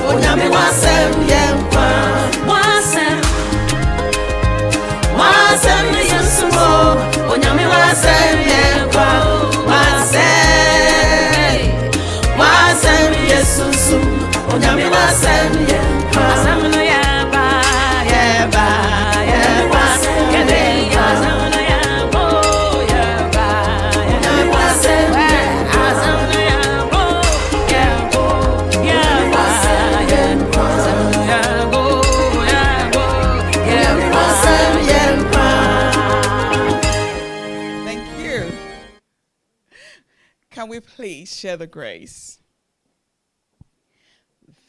Speaker 11: Onyami wasem yempa. Wasem yesumo. Onyami wasem yempa. Wasem yesusu. Onyami wasem yempa. Wasem no yempa. Yempa. Wasem yempa. Wasem no yempa. Yempa. Onyami wasem yempa. Wasem no yempa.
Speaker 2: Thank you. Can we please share the grace?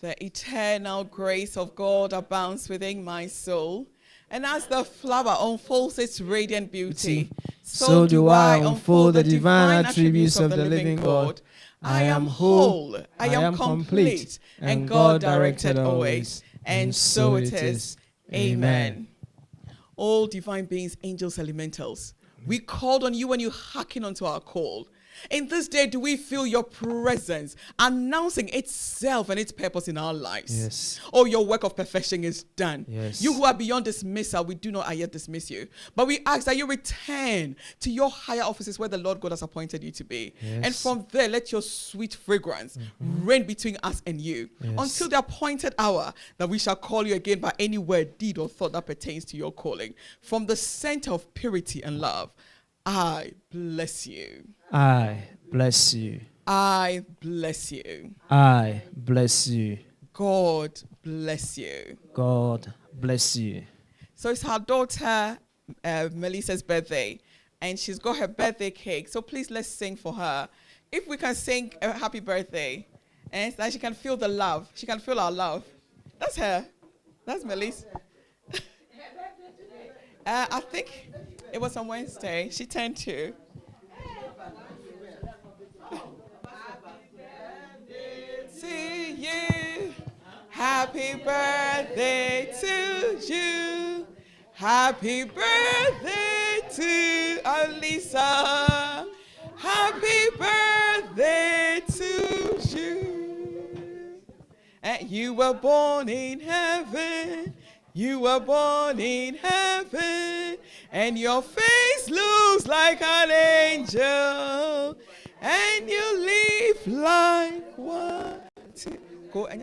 Speaker 2: The eternal grace of God abounds within my soul. And as the flower unfolds its radiant beauty,
Speaker 3: so do I unfold the divine attributes of the living God. I am whole, I am complete, and God directed always. And so it is. Amen.
Speaker 2: All divine beings, angels, elementals, we called on you when you hearken unto our call. In this day, do we feel your presence announcing itself and its purpose in our lives?
Speaker 3: Yes.
Speaker 2: Oh, your work of perfection is done.
Speaker 3: Yes.
Speaker 2: You who are beyond dismissal, we do not yet dismiss you. But we ask that you return to your higher offices where the Lord God has appointed you to be.
Speaker 3: Yes.
Speaker 2: And from there, let your sweet fragrance reign between us and you.
Speaker 3: Yes.
Speaker 2: Until the appointed hour that we shall call you again by any word, deed, or thought that pertains to your calling. From the center of purity and love, I bless you.
Speaker 3: I bless you.
Speaker 2: I bless you.
Speaker 3: I bless you.
Speaker 2: God bless you.
Speaker 3: God bless you.
Speaker 2: So it's her daughter Melissa's birthday, and she's got her birthday cake. So please, let's sing for her. If we can sing a happy birthday, and so that she can feel the love. She can feel our love. That's her. That's Melissa. I think it was on Wednesday. She turned 2. To you. Happy birthday to you. Happy birthday to Alisa. Happy birthday to you. And you were born in heaven. You were born in heaven, and your face looks like an angel, and you live like one. Go and